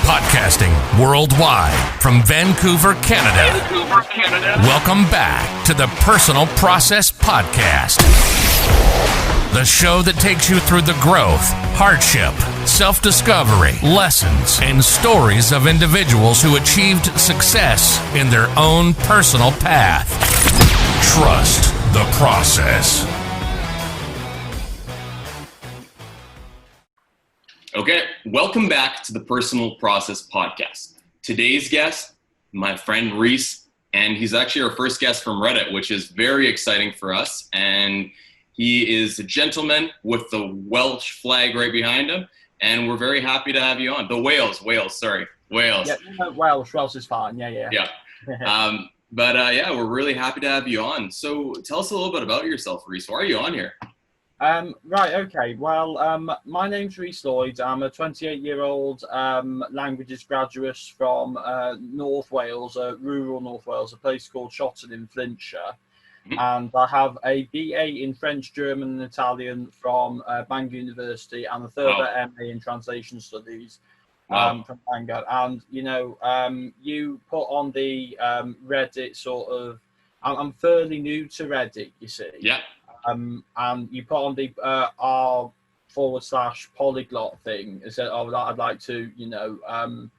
Podcasting worldwide from Vancouver, Canada. Welcome back to the Personal Process Podcast. The show that takes you through the growth, hardship, self-discovery, lessons, and stories of individuals who achieved success in their own personal path. Trust the process. Okay, welcome back to the Personal Process Podcast. Today's guest, my friend Reece, and he's actually our first guest from Reddit, which is very exciting for us. And he is a gentleman with the Welsh flag right behind him, and we're very happy to have you on. The Wales. Yeah, Welsh is fine, yeah. Yeah, we're really happy to have you on. So tell us a little bit about yourself, Reece. Why are you on here? Right, okay. Well, my name's Reece Lloyd. I'm a 28-year-old languages graduate from North Wales, rural North Wales, a place called Shotton in Flintshire. Mm-hmm. And I have a BA in French, German and Italian from Bangor University and a further MA in Translation Studies from Bangor. And, you put on the Reddit sort of... I'm fairly new to Reddit, you see. Yeah. And you put on the r/polyglot thing and said, "Oh, I'd like to, do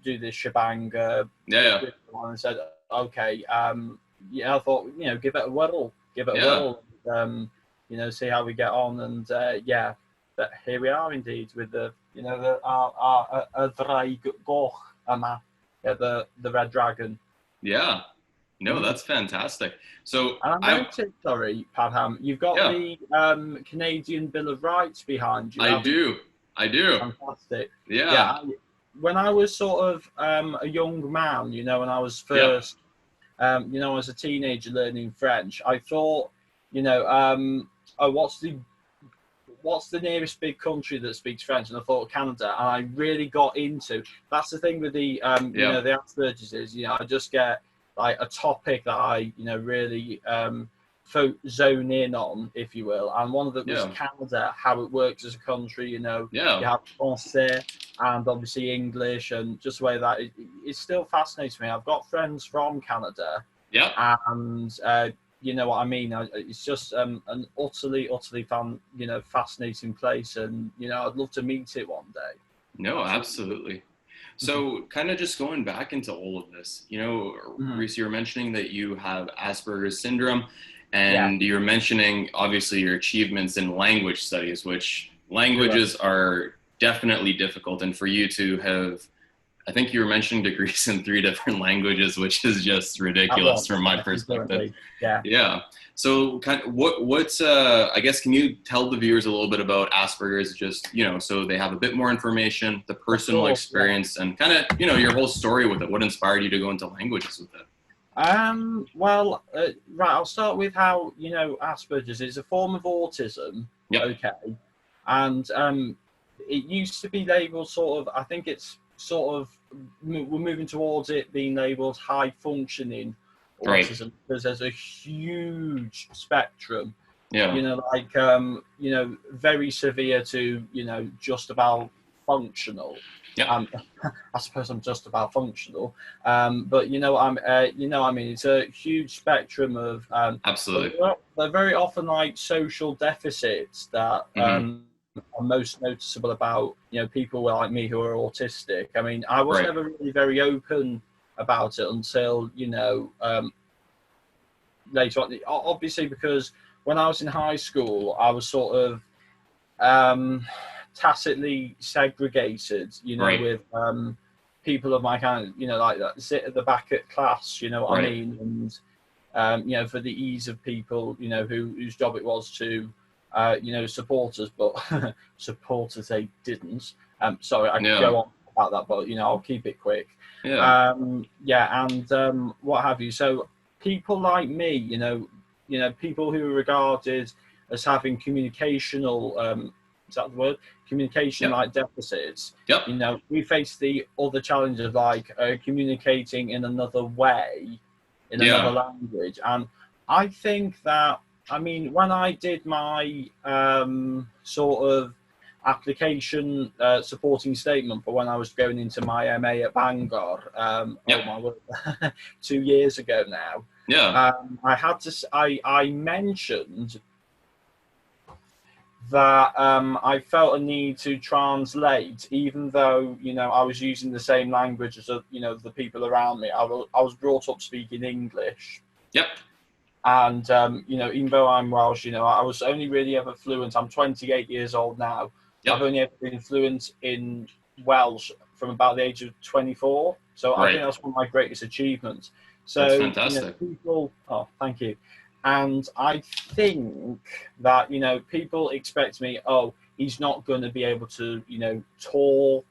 this shebang." And said, "Okay, I thought, give it a whirl, see how we get on." And but here we are indeed with the, our Draig Goch yma, the Red Dragon. Yeah. No, that's fantastic. So and I noticed, sorry, Padham, you've got the Canadian Bill of Rights behind you. I do. Fantastic. Yeah. When I was sort of a young man, when I was first, as a teenager learning French, I thought, what's the nearest big country that speaks French? And I thought Canada. And I really got into. That's the thing with the the Asperger's is, I just get like a topic that I, really zone in on, if you will. And one of them was Canada, how it works as a country, you have Français and obviously English, and just the way that it still fascinates me. I've got friends from Canada. Yeah. And you know what I mean? It's just an utterly fascinating place. And, I'd love to meet it one day. No, absolutely. So kind of just going back into all of this, Reece, you were mentioning that you have Asperger's syndrome, and you're mentioning obviously your achievements in language studies, which languages are definitely difficult. And for you to have, I think you were mentioning degrees in 3 different languages, which is just ridiculous from my perspective. Yeah. So kind of what's I guess, can you tell the viewers a little bit about Asperger's, just, so they have a bit more information, the personal experience, and kind of, your whole story with it. What inspired you to go into languages with it? Right, I'll start with how, Asperger's is a form of autism. Yep. Okay. And it used to be labeled sort of, I think it's sort of, we're moving towards it being labeled high functioning autism, because there's a huge spectrum. Very severe to just about functional. I suppose I'm just about functional, but it's a huge spectrum of absolutely. They're very often like social deficits that are most noticeable about people like me who are autistic. I mean, I was never really very open about it until later on, obviously, because when I was in high school I was sort of tacitly segregated, with people of my kind, like that sit at the back at class, I mean, and for the ease of people whose job it was to support us, but supporters they didn't. Sorry, I could go on about that, but I'll keep it quick. And what have you. So people like me, people who are regarded as having communicational is that the word? Communication like deficits. We face the other challenges of like communicating in another way, in another language. And I think that, I mean, when I did my application supporting statement for when I was going into my MA at Bangor. Oh my word, 2 years ago now. Yeah. I mentioned that I felt a need to translate, even though, you know, I was using the same language as, you know, the people around me. I was brought up speaking English. Yep. And, you know, even though I'm Welsh, you know, I was only really ever fluent. I'm 28 years old now. Yep. I've only ever been fluent in Welsh from about the age of 24. So I think that's one of my greatest achievements. So, that's fantastic. You know, thank you. And I think that, you know, people expect me, he's not going to be able to, you know, talk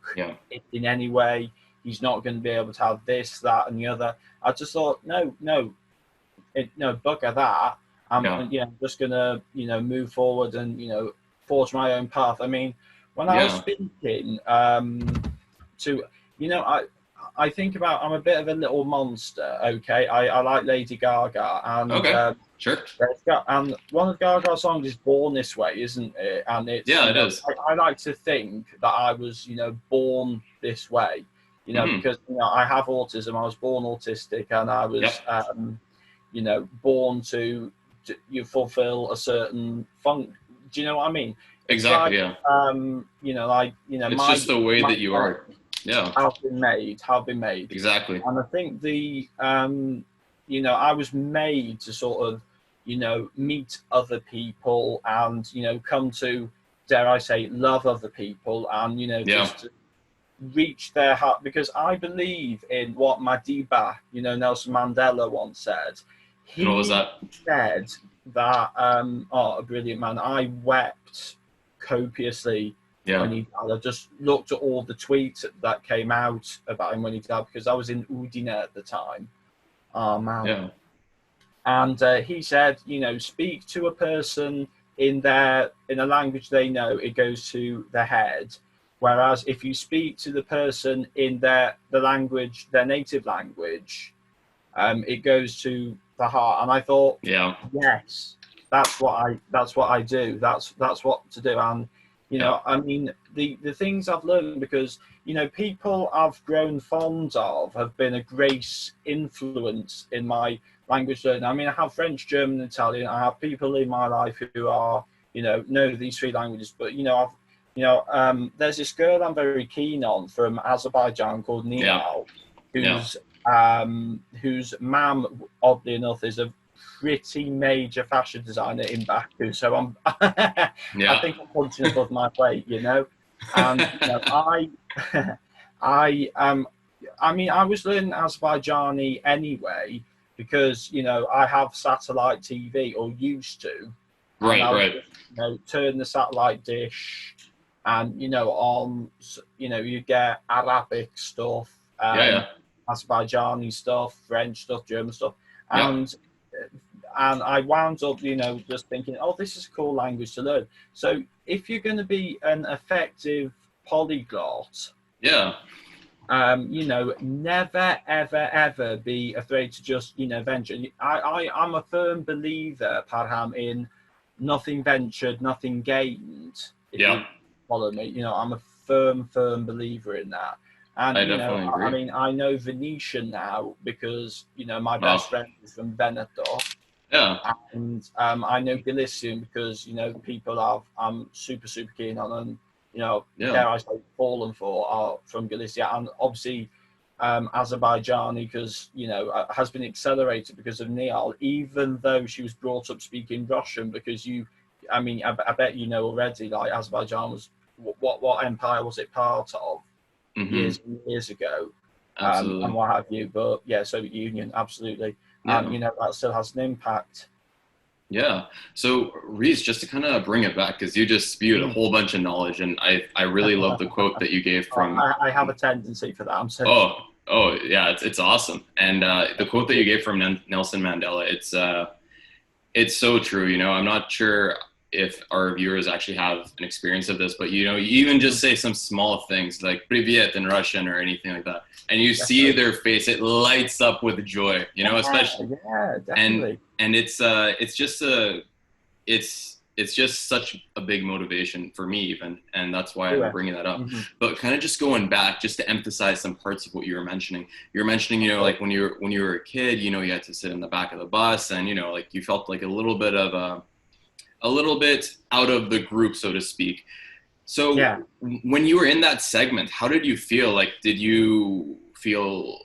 in any way. He's not going to be able to have this, that, and the other. I just thought, no, bugger that. I'm just going to, you know, move forward and, you know, forge my own path. I mean, when I was speaking to, you know, I think about, I'm a bit of a little monster, okay? I like Lady Gaga. And, sure. And one of Gaga's songs is Born This Way, isn't it? And it's, it is. I like to think that I was, you know, born this way, you know, because, you know, I have autism. I was born autistic, and I was, you know, born to you fulfill a certain function. Do you know what I mean? Exactly. Like, you know, like, you know, it's just the way that you are. Yeah. Have been made. Exactly. And I think you know, I was made to sort of, you know, meet other people and, you know, come to, dare I say, love other people and, you know, just to reach their heart. Because I believe in what Madiba, you know, Nelson Mandela once said. What was that? Said that, a brilliant man. I wept copiously when he died. I just looked at all the tweets that came out about him when he died, because I was in Udine at the time. Oh, man. Yeah. And he said, you know, speak to a person in a language they know, it goes to the head. Whereas if you speak to the person in the language, their native language, it goes to the heart. And I thought, yes, that's what I do. That's what to do. And, you know, I mean, the things I've learned, because, you know, people I've grown fond of have been a great influence in my language learning. I mean, I have French, German, Italian. I have people in my life who are, you know these 3 languages. But, you know, there's this girl I'm very keen on from Azerbaijan called Nial, whose mum, oddly enough, is a pretty major fashion designer in Baku. So I think I'm punching above my weight, you know. And you know, I mean, I was learning Azerbaijani anyway because, you know, I have satellite TV, or used to. Right. You know, turn the satellite dish, and, you know, you know, you get Arabic stuff, Azerbaijani stuff, French stuff, German stuff, and I wound up, you know, just thinking, this is a cool language to learn. So if you're going to be an effective polyglot, you know, never, ever, ever be afraid to just, you know, venture. I'm a firm believer, Parham, in nothing ventured, nothing gained. If you follow me, you know, I'm a firm believer in that. And, I definitely agree. I mean, I know Venetian now because, you know, my best friend is from Veneto. Yeah. And I know Galician because, you know, people I'm super, super keen on, and, you know, dare I say, fallen for are from Galicia. And obviously Azerbaijani, because, you know, has been accelerated because of Nial, even though she was brought up speaking Russian, because I bet you know already, like, Azerbaijan was, what empire was it part of? Years and years ago, and what have you. But Soviet Union, absolutely. And you know, that still has an impact. Yeah. So Reece, just to kind of bring it back, because you just spewed a whole bunch of knowledge, and I really love the quote that you gave from. I have a tendency for that. I'm so. Oh yeah, it's awesome. And the quote that you gave from Nelson Mandela, it's so true. You know, I'm not sure if our viewers actually have an experience of this, but, you know, you even just say some small things like "Privyet" in Russian or anything like that, and you see their face, it lights up with joy, you know, especially. Yeah, definitely. And it's just it's it's just such a big motivation for me even, and that's why I'm bringing that up. But kind of just going back, just to emphasize some parts of what you were mentioning. You were mentioning, you know, like when you were a kid, you know, you had to sit in the back of the bus, and you know, like you felt like a little bit out of the group, so to speak. So when you were in that segment, how did you feel? Like, did you feel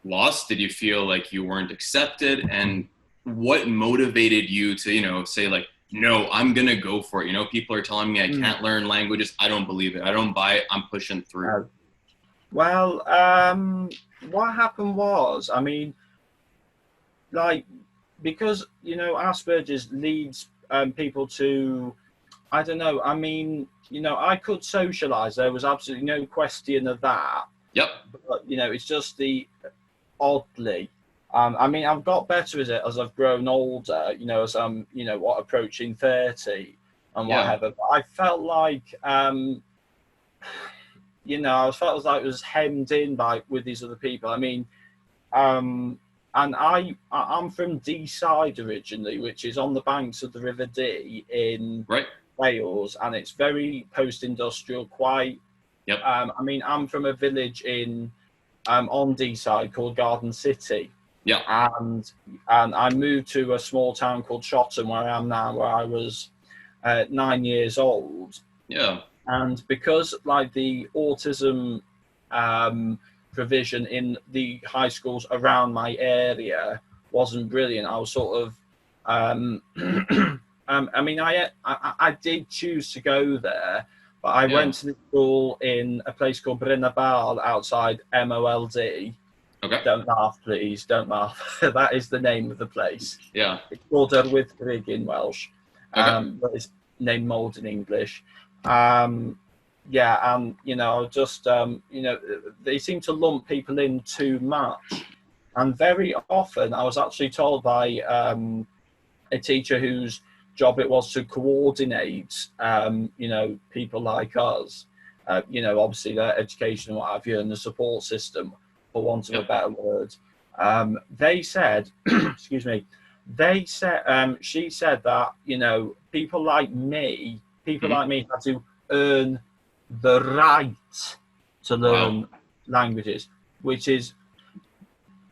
lost? Did you feel like you weren't accepted? And what motivated you to, you know, say like, no, I'm going to go for it. You know, people are telling me I can't learn languages. I don't believe it. I don't buy it. I'm pushing through. Well, what happened was, I mean, like, because, you know, Asperger's leads people to, I don't know, I mean, you know, I could socialize. There was absolutely no question of that. Yep. But, you know, it's just the oddly. I mean, I've got better at it as I've grown older, you know, as I'm, you know, approaching 30 and whatever. But I felt like, you know, I felt like I was hemmed in with these other people. I mean, and I'm from Deeside originally, which is on the banks of the River Dee in Wales, and it's very post-industrial, quite. Yep. I mean, I'm from a village on Deeside called Garden City. Yeah. And I moved to a small town called Shotton, where I am now, where I was 9 years old. Yeah. And because like the autism provision in the high schools around my area wasn't brilliant, I was sort of I mean, I did choose to go there, but I went to the school in a place called Bryn Bal outside MOLD. Okay. Don't laugh, please. Don't laugh. That is the name of the place. Yeah. It's called Wyddgrug in Welsh. But it's named Mould in English. And, you know, just, you know, they seem to lump people in too much. And very often I was actually told by a teacher whose job it was to coordinate, you know, people like us, you know, obviously their education and what have you, and the support system, for want of a better word. They said, excuse me, they said, she said that, you know, people like me had to earn the right to learn languages, which is,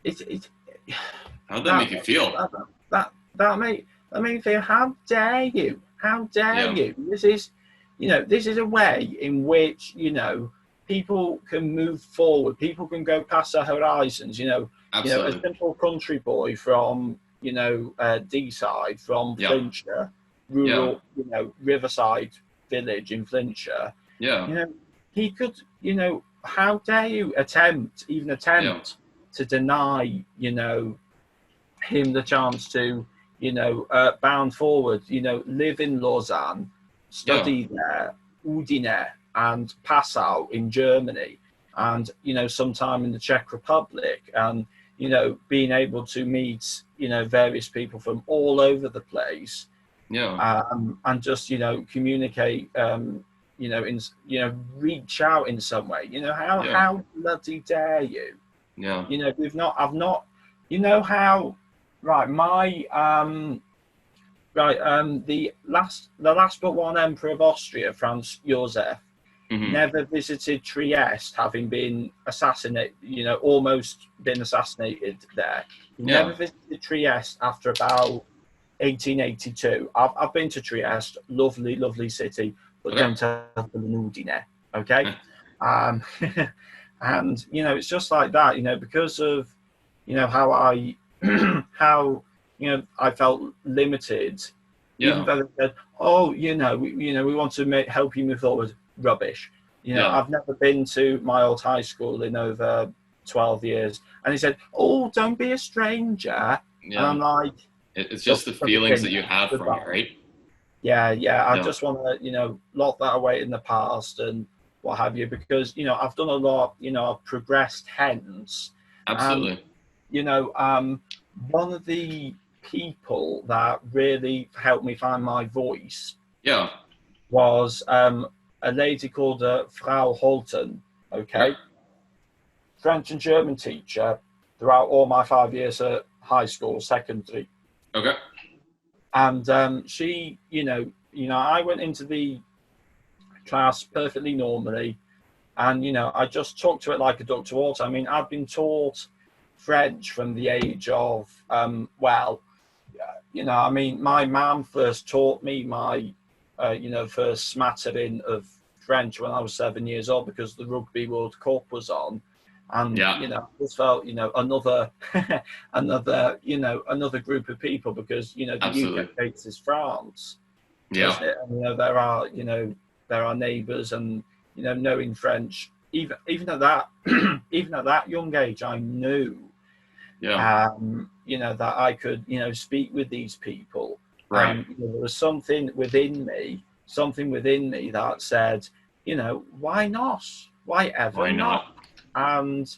how did that make you feel? That made me feel, how dare you? How dare you? This is, you know, this is a way in which, you know, people can move forward. People can go past their horizons. You know, Absolutely. You know, a simple country boy from, you know, Deeside, from Flintshire, rural, you know, Riverside village in Flintshire. Yeah. You know, he could, you know, how dare you attempt to deny, you know, him the chance to, you know, bound forward, you know, live in Lausanne, study there, Udine, and Passau in Germany, and, you know, sometime in the Czech Republic, and, you know, being able to meet, you know, various people from all over the place, and just, you know, communicate, you know, reach out in some way. You know, how bloody dare you? Yeah. You know, I've not, you know how, the last but one emperor of Austria, Franz Joseph, never visited Trieste, having been assassinated, you know, almost been assassinated there. He never visited Trieste after about 1882. I've been to Trieste, lovely, lovely city, but don't tell the Udine, okay? And, you know, it's just like that, you know, because of, you know, how I you know, I felt limited. Even though they said, oh, you know, we want to help you move forward. Rubbish. You know, I've never been to my old high school in over 12 years. And he said, oh, don't be a stranger. Yeah. And I'm like... It's just the feelings that you have from it, right? Yeah. I just want to, you know, lock that away in the past and what have you, because, you know, I've done a lot, you know, I've progressed hence. Absolutely. You know, one of the people that really helped me find my voice was a lady called Frau Holton, okay? French and German teacher throughout all my 5 years at high school, secondary. Okay. And she, you know, I went into the class perfectly normally, and I just took to it like a duck to water. I mean, I've been taught French from the age of my mum first taught me my first smattering of French when I was 7 years old, because the Rugby World Cup was on. And I just felt another another group of people, because the Absolutely. UK faces France. Yeah. And, there are neighbours, and knowing French, even at that even at that young age, I knew that I could speak with these people. Right. There was something within me that said, why not? Why not? And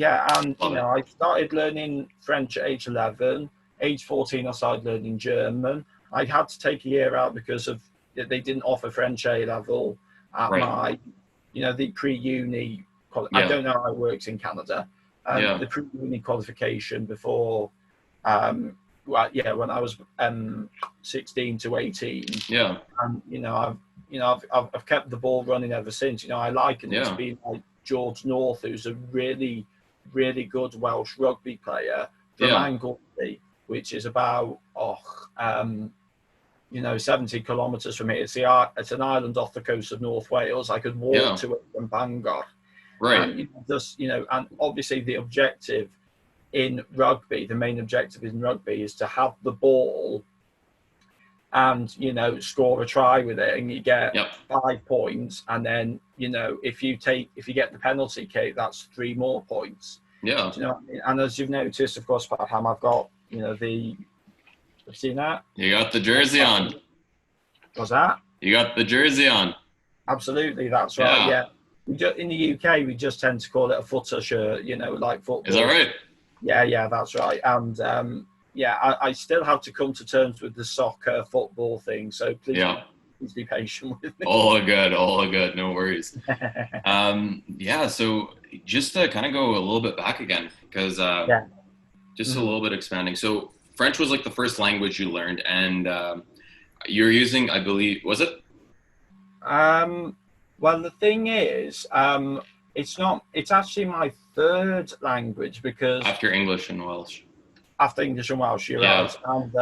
I started learning French at age 11. Age 14, I started learning German. I had to take a year out because they didn't offer French A level at my, the pre-uni. I don't know how it works in Canada. The pre-uni qualification before, when I was 16 to 18. Yeah. And I've kept the ball running ever since. I liken it to being like George North, who's a really, really good Welsh rugby player from Anglesey, which is about 70 kilometres from here. It's an island off the coast of North Wales. I could walk to it from Bangor. Right. And and obviously the objective in rugby, the main objective in rugby, is to have the ball and score a try with it, and you get 5 points, and then if you get the penalty kick, that's 3 more points. Yeah. Do you know what I mean? And as you've noticed, of course, Pam, I've got have you seen that? You got the jersey on. What's that? You got the jersey on. Absolutely, that's right. Yeah. In the UK, we just tend to call it a footer shirt, like football. Is that right? Yeah, that's right. And I still have to come to terms with the soccer football thing. So please be patient with me. All good. No worries. So just to kind of go a little bit back again, because just a little bit expanding. So French was like the first language you learned, and you're using, I believe, was it? Well, the thing is, it's actually my third language, because after English and Welsh. After English and Welsh, you're right. And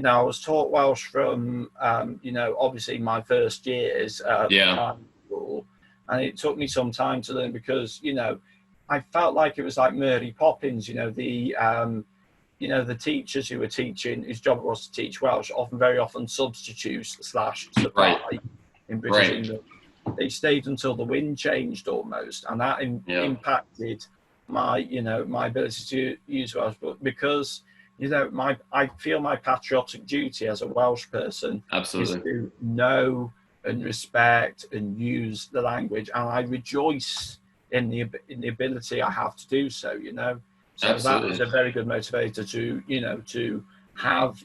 I was taught Welsh from obviously my first years at school, and it took me some time to learn, because I felt like it was like Mary Poppins. The teachers who were teaching, whose job it was to teach Welsh, very often substitutes / supply in British English. They stayed until the wind changed almost, and that impacted my my ability to use Welsh. But because I feel my patriotic duty as a Welsh person is to know and respect and use the language, and I rejoice in the ability I have to do so. So that was a very good motivator to have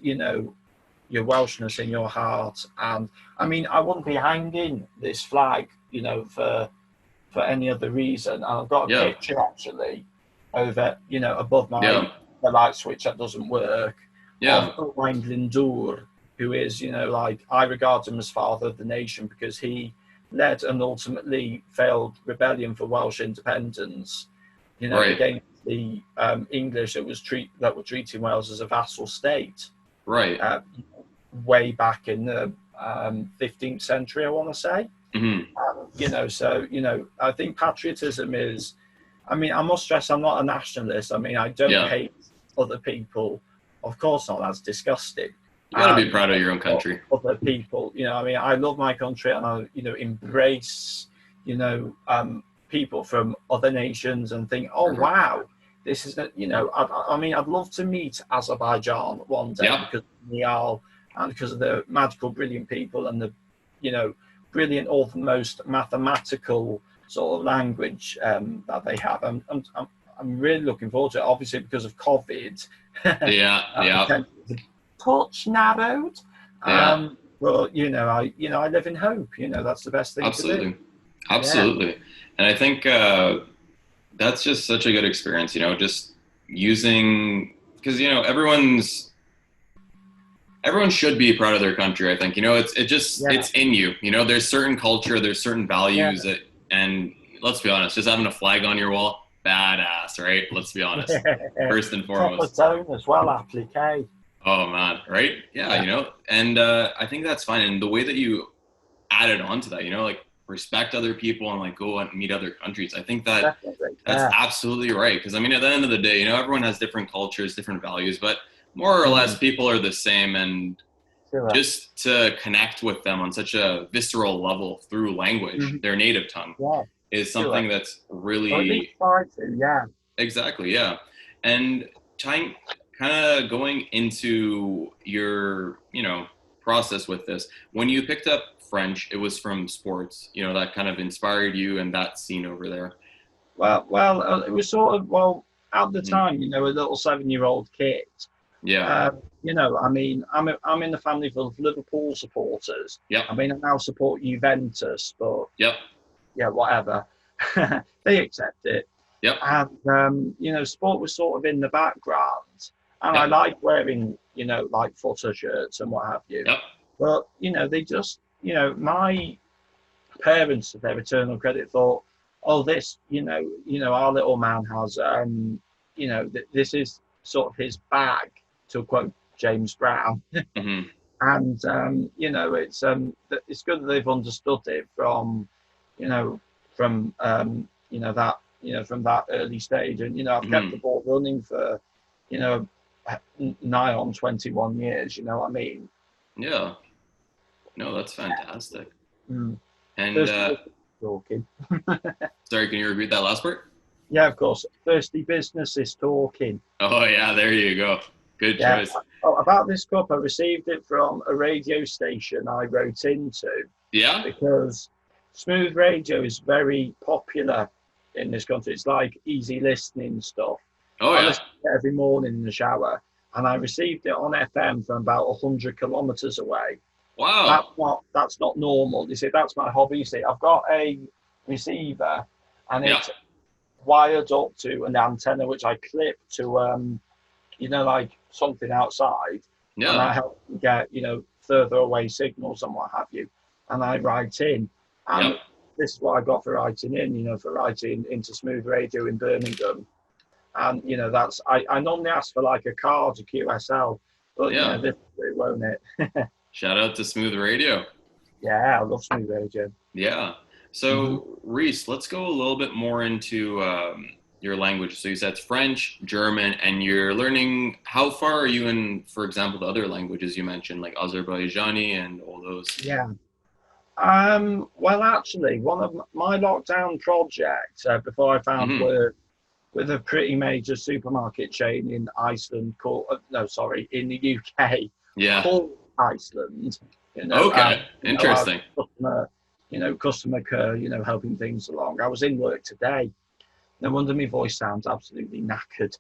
your Welshness in your heart. And I mean, I wouldn't be hanging this flag for any other reason. And I've got a picture actually over above my the light switch that doesn't work of Owain Glyndŵr, who is I regard him as father of the nation, because he led an ultimately failed rebellion for Welsh independence against the English that were treating Wales as a vassal state way back in the 15th century, I want to say. I think patriotism is, I must stress, I'm not a nationalist. I don't hate other people, of course not. That's disgusting. You gotta be proud of your own country. Other people, I love my country, and I embrace people from other nations, and think, oh wow, this is I'd love to meet Azerbaijan one day, because of Niall, and because of the magical, brilliant people, and the brilliant, almost mathematical sort of language that they have. I'm really looking forward to it. Obviously, because of COVID, the touch narrowed. But I live in hope. That's the best thing to do. Absolutely. And I think that's just such a good experience. Just using, because everyone's everyone should be proud of their country. I think, it's in you. There's certain culture, there's certain values and let's be honest, just having a flag on your wall, badass, right? Let's be honest. First and foremost. Proper tone as well, applique. Oh man, right? Yeah, and I think that's fine. And the way that you added on to that, like respect other people and like go and meet other countries. I think that's absolutely right. Because I mean, at the end of the day, everyone has different cultures, different values, but more or less people are the same. And just to connect with them on such a visceral level through language, their native tongue, is something that's really exactly, and kind of going into your process with this, when you picked up French, it was from sports, that kind of inspired you and that scene over there. Well, it was sort of, at the time, a little 7-year-old kid. Yeah. I mean, I'm in the family full of Liverpool supporters. Yeah. I mean, I now support Juventus, but yeah, whatever. They accept it. Yep. And sport was sort of in the background, and I like wearing, like footer shirts and what have you. Yep. But they just, my parents, to their eternal credit, thought, oh, this, our little man has, this is sort of his bag, to quote James Brown. Mm-hmm. And it's good that they've understood it from that early stage. And I've kept the ball running for nigh on 21 years. You know what I mean? Yeah. No, that's fantastic. Mm. And talking. Sorry, can you repeat that last part? Yeah, of course. Thirsty business is talking. Oh yeah, there you go. Good choice. Oh, about this cup, I received it from a radio station I wrote into. Yeah. Because smooth radio is very popular in this country. It's like easy listening stuff. Oh I yeah. listen to it every morning in the shower, and I received it on FM from about 100 kilometers away. Wow. That's not normal. You see, that's my hobby. You see, I've got a receiver, and it's wired up to an antenna which I clip to like something outside. Yeah. And I help get further away signals and what have you. And I write in. And this is what I got for writing in, for writing into Smooth Radio in Birmingham. And that's I normally ask for like a card, a QSL, but this is it, won't it? Shout out to Smooth Radio. Yeah, I love Smooth Radio. Yeah. So Reece, let's go a little bit more into your language. So you said it's French, German, and you're learning. How far are you in, for example, the other languages you mentioned, like Azerbaijani and all those? Yeah. Well, actually, one of my lockdown projects before I found work with a pretty major supermarket chain in Iceland called, in the UK. Yeah. Called Iceland. Okay. Interesting. Customer care, helping things along. I was in work today. No wonder my voice sounds absolutely knackered.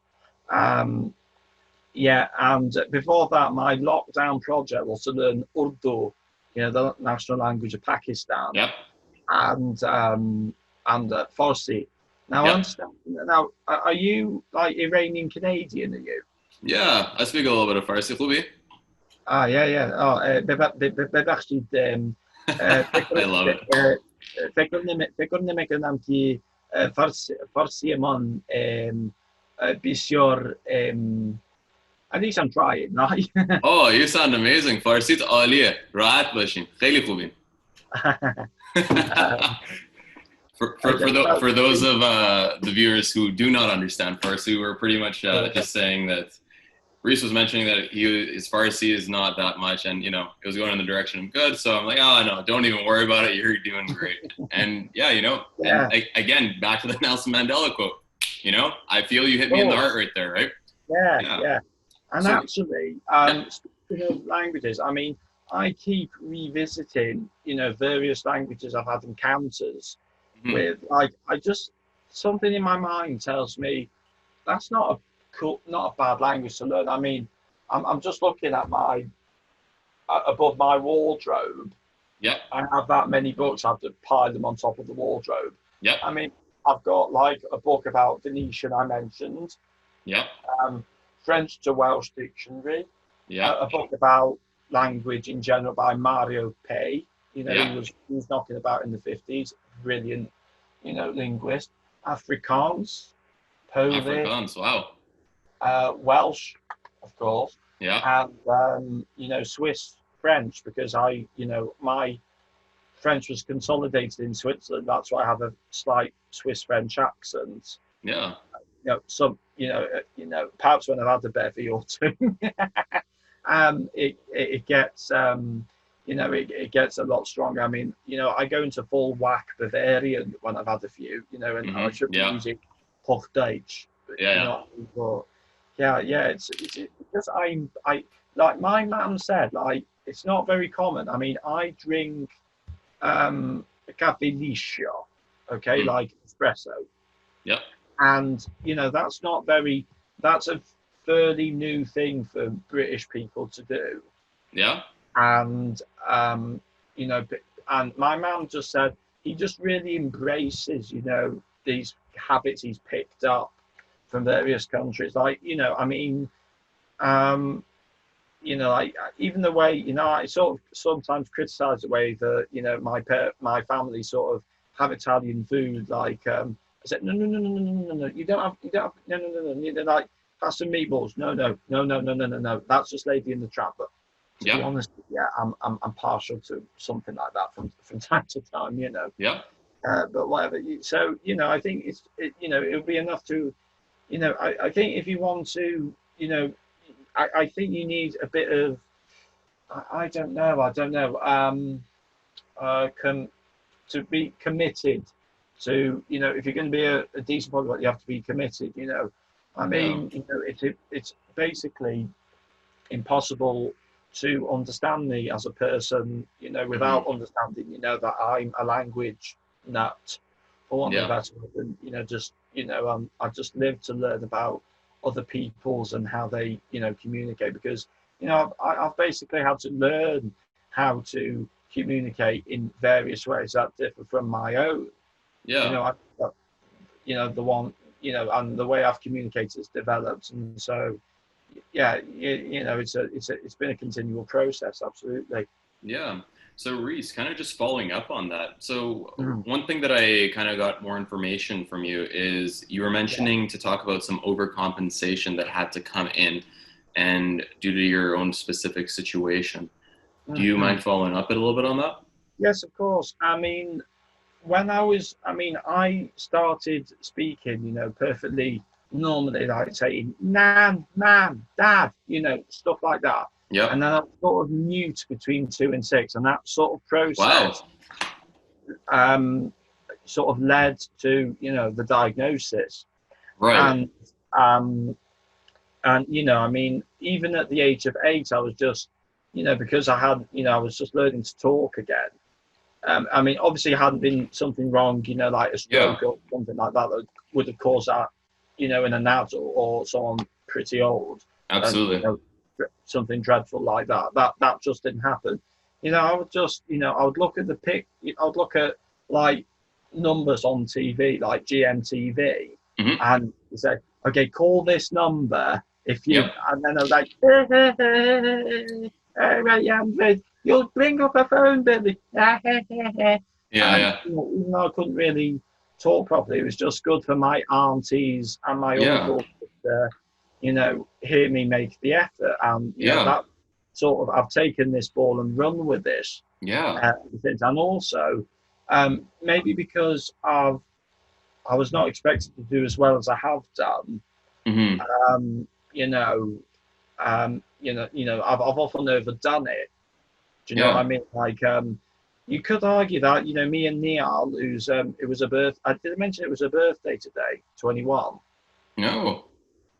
And before that, my lockdown project was to learn Urdu, the national language of Pakistan. Yep. And Farsi. Now, I understand. Now, are you like Iranian Canadian? Are you? Yeah, I speak a little bit of Farsi, Khubi. Yeah. Oh, ببخشید. I love it. فکر نمی‌کنم که فارسیمان بسیار at least I'm trying, right? Oh, you sound amazing. فارسیت عالیه. راحت باشین. خیلی خوبین. For those of the viewers who do not understand Farsi, we're pretty much just saying that Reece was mentioning that his Farsi is not that much, and it was going in the direction of good. So I'm like, oh no, don't even worry about it. You're doing great. And and again, back to the Nelson Mandela quote. I feel you hit me in the heart right there, right? Yeah. And actually, speaking of languages, I mean, I keep revisiting, various languages I've had encounters with. Like, something in my mind tells me that's not a bad language to learn. I mean, I'm just looking at above my wardrobe. Yep. I have that many books. I have to pile them on top of the wardrobe. Yep. I mean, I've got like a book about Venetian I mentioned. Yep. French to Welsh dictionary. Yeah. A book about language in general by Mario Pei. You know, Yeah. he was knocking about in the 50s. Brilliant, you know, linguist. Afrikaans, Polish, Afrikaans. Wow. Welsh, of course, Yeah. and you know, Swiss French, because my French was consolidated in Switzerland. That's why I have a slight Swiss French accent. Yeah. You know, perhaps when I've had a bevy or two, it gets it gets a lot stronger. I mean, you know, I go into full whack Bavarian when I've had a few, you know, and I should be using Hochdeutsch, Yeah. you know, but it's because I like my mum said, like, it's not very common. I mean, I drink cafe liscio, okay, like espresso. Yep. And you know, that's a fairly new thing for British people to do. Yeah. And you know, and my mum just said he just really embraces, you know, these habits he's picked up from various countries. Like, you know, I mean, you know, like, even the way, you know, I sort of sometimes criticize the way that, you know, my family sort of have Italian food. Like, I said, no, you don't have, no. They're like, have some meatballs. No. That's just Lady in the Tramp. But to be honest, yeah, I'm partial to something like that from time to time, you know. Yeah. But whatever. So, you know, I think you know, it'll be enough to, you know, I think if you want to, you know, I think you need a bit of, I don't know, to be committed to, you know, if you're going to be a decent polyglot, you have to be committed, you know. I mean, you know, it's basically impossible to understand me as a person, you know, without understanding, you know, that I'm a language nut, for want of a better word, and, you know, just, you know, I just live to learn about other people's and how they, you know, communicate, because, you know, I've basically had to learn how to communicate in various ways that differ from my own. Yeah. You know, you know, the one, you know, and the way I've communicated has developed, and so, yeah, you know, it's been a continual process, absolutely. Yeah. So Reece, kind of just following up on that. So one thing that I kind of got more information from you is you were mentioning to talk about some overcompensation that had to come in, and due to your own specific situation. Do you mind following up a little bit on that? Yes, of course. I mean, I started speaking, you know, perfectly normally, like saying nan, man, dad, you know, stuff like that. Yeah. And then I sort of mute between 2 and 6, and that sort of process sort of led to, you know, the diagnosis. Right. And you know, I mean, even at the age of 8, I was just, you know, because I was just learning to talk again. I mean, obviously, it hadn't been something wrong, you know, like a stroke or something like that that would have caused that, you know, in an adult or someone pretty old. Absolutely. And, you know, something dreadful like that. That just didn't happen. You know, I would just, you know, I would look at I would look at like numbers on TV, like GMTV, and say, okay, call this number if you, and then I was like, you'll bring up a phone, Billy. You know, even though I couldn't really talk properly, it was just good for my aunties and my uncles to, you know, hear me make the effort. And you know, that sort of, I've taken this ball and run with this. And also, maybe because I was not expected to do as well as I have done. You know, I've often overdone it. Do you know what I mean? Like, you could argue that, you know, me and Neil, who's it was a I did mention it was a birthday today, 21. No.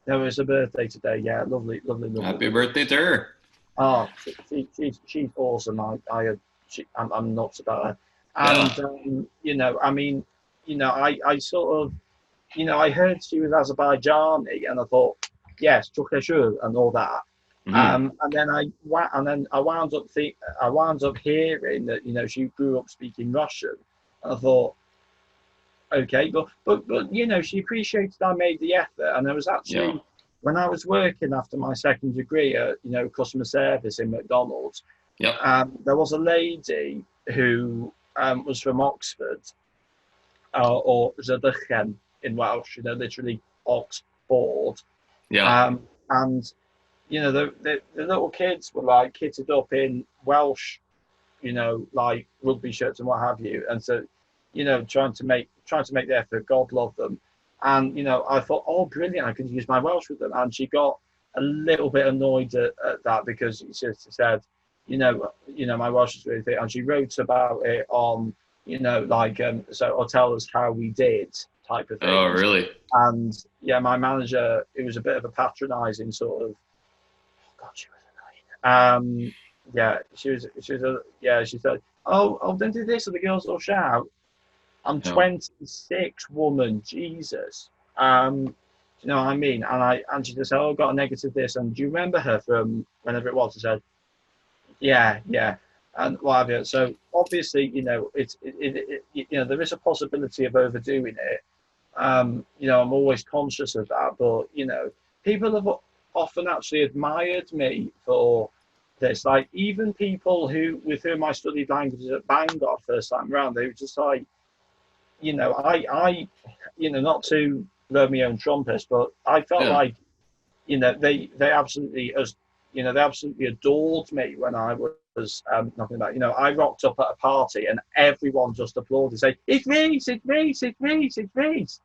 There was a birthday today. Yeah, lovely. Happy birthday to her. Oh, she's awesome. I'm nuts about her. And you know, I mean, you know, I sort of, you know, I heard she was Azerbaijani, and I thought, yes, Turkish and all that. And then I wound up hearing that, you know, she grew up speaking Russian. And I thought, okay, but you know, she appreciated I made the effort, and there was actually when I was working after my second degree at, customer service in McDonald's, there was a lady who was from Oxford, or Zeddychen in Welsh, literally Oxford. Yeah. And, the little kids were like kitted up in Welsh, like rugby shirts and what have you. And so, trying to make the effort, God love them. And, I thought, oh, brilliant, I could use my Welsh with them. And she got a little bit annoyed at that because she said, my Welsh is really thick. And she wrote about it on, so I'll tell us how we did type of thing. Oh, really? And yeah, my manager, it was a bit of a patronizing sort of, oh God, she was annoying. She said, oh, don't do this or the girls will shout. I'm 26, woman, Jesus. You know what I mean? And she just said, oh, got a negative this. And do you remember her from whenever it was? I said, yeah. And what have you. So obviously, there is a possibility of overdoing it. I'm always conscious of that. But, people have often actually admired me for this. Like, even people with whom I studied languages at Bangor first time around, they were just like, I not to blow my own trumpet, but I felt like, they absolutely, they absolutely adored me when I was nothing about, I rocked up at a party and everyone just applauded, saying, it's Reece, it's Reece, it's Reece, it's Reece.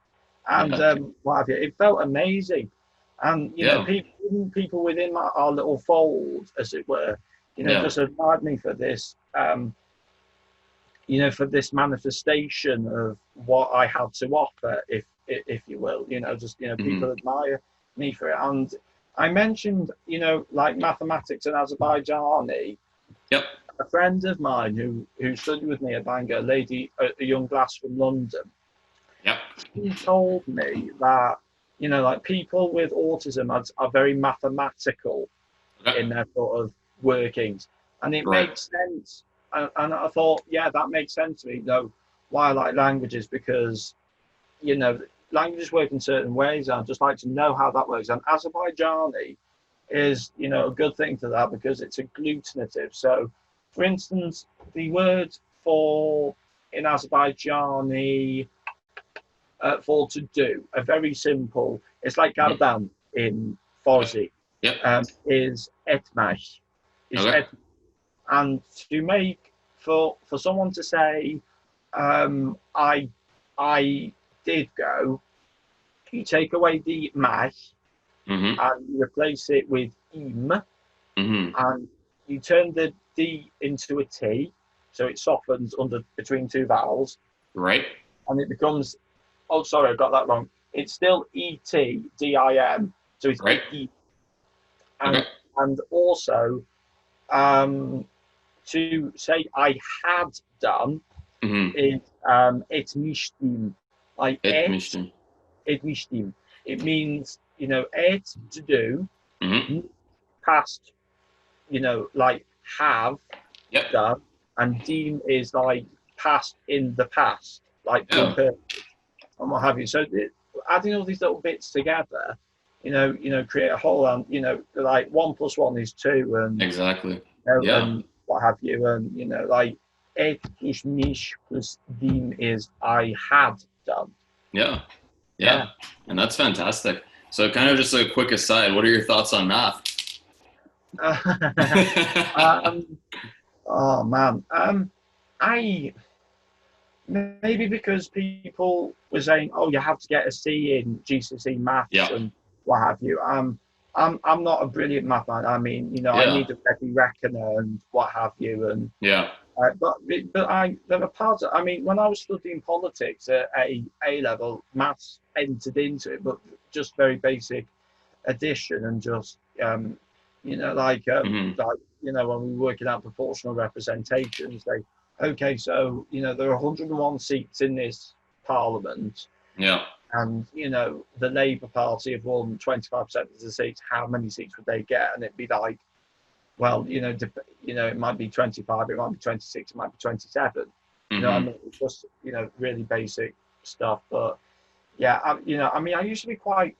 And what have you, it felt amazing. And, people within our little fold, as it were, just admired me for this, for this manifestation of what I had to offer, if you will, people admire me for it. And I mentioned, like mathematics and Azerbaijani. Yep. A friend of mine who studied with me at Bangor, a young lass from London. Yep. He told me that, like people with autism are very mathematical in their sort of workings. And it makes sense. And I thought, yeah, that makes sense to me. Why I like languages, because, languages work in certain ways. And I just like to know how that works. And Azerbaijani is, a good thing to that because it's agglutinative. So, for instance, the word in Azerbaijani for to do, a very simple, it's like gardan in Farsi, is etmaj. And to make, for someone to say, I did go, you take away the mash and you replace it with im, and you turn the D into a T, so it softens between two vowels. Right. And it becomes, oh, sorry, I got that wrong. It's still ETDIM, so it's E. And also, to say I had done is etmiştim. Like etmiştim. It means, et to do, past, like have done, and dim is like past in the past, like perfect, and what have you. So adding all these little bits together, create a whole, and like 1 + 1 is 2, and exactly, and what have you, and like etmişmiş plus dim is I had done. Yeah, and that's fantastic. So, kind of just a quick aside, what are your thoughts on math? Oh man, I maybe because people were saying, "Oh, you have to get a C in GCSE maths and what have you." I'm not a brilliant math man. I mean, I need a ready reckoner and what have you, and but there are parts. I mean, when I was studying politics at A level, maths entered into it, but just very basic addition and just when we were working out proportional representations, so there are 101 seats in this parliament. And the Labour Party have won 25% of the seats. How many seats would they get? And it'd be like, well, it might be 25, it might be 26, it might be 27. I mean, it's just really basic stuff. But yeah, I used to be quite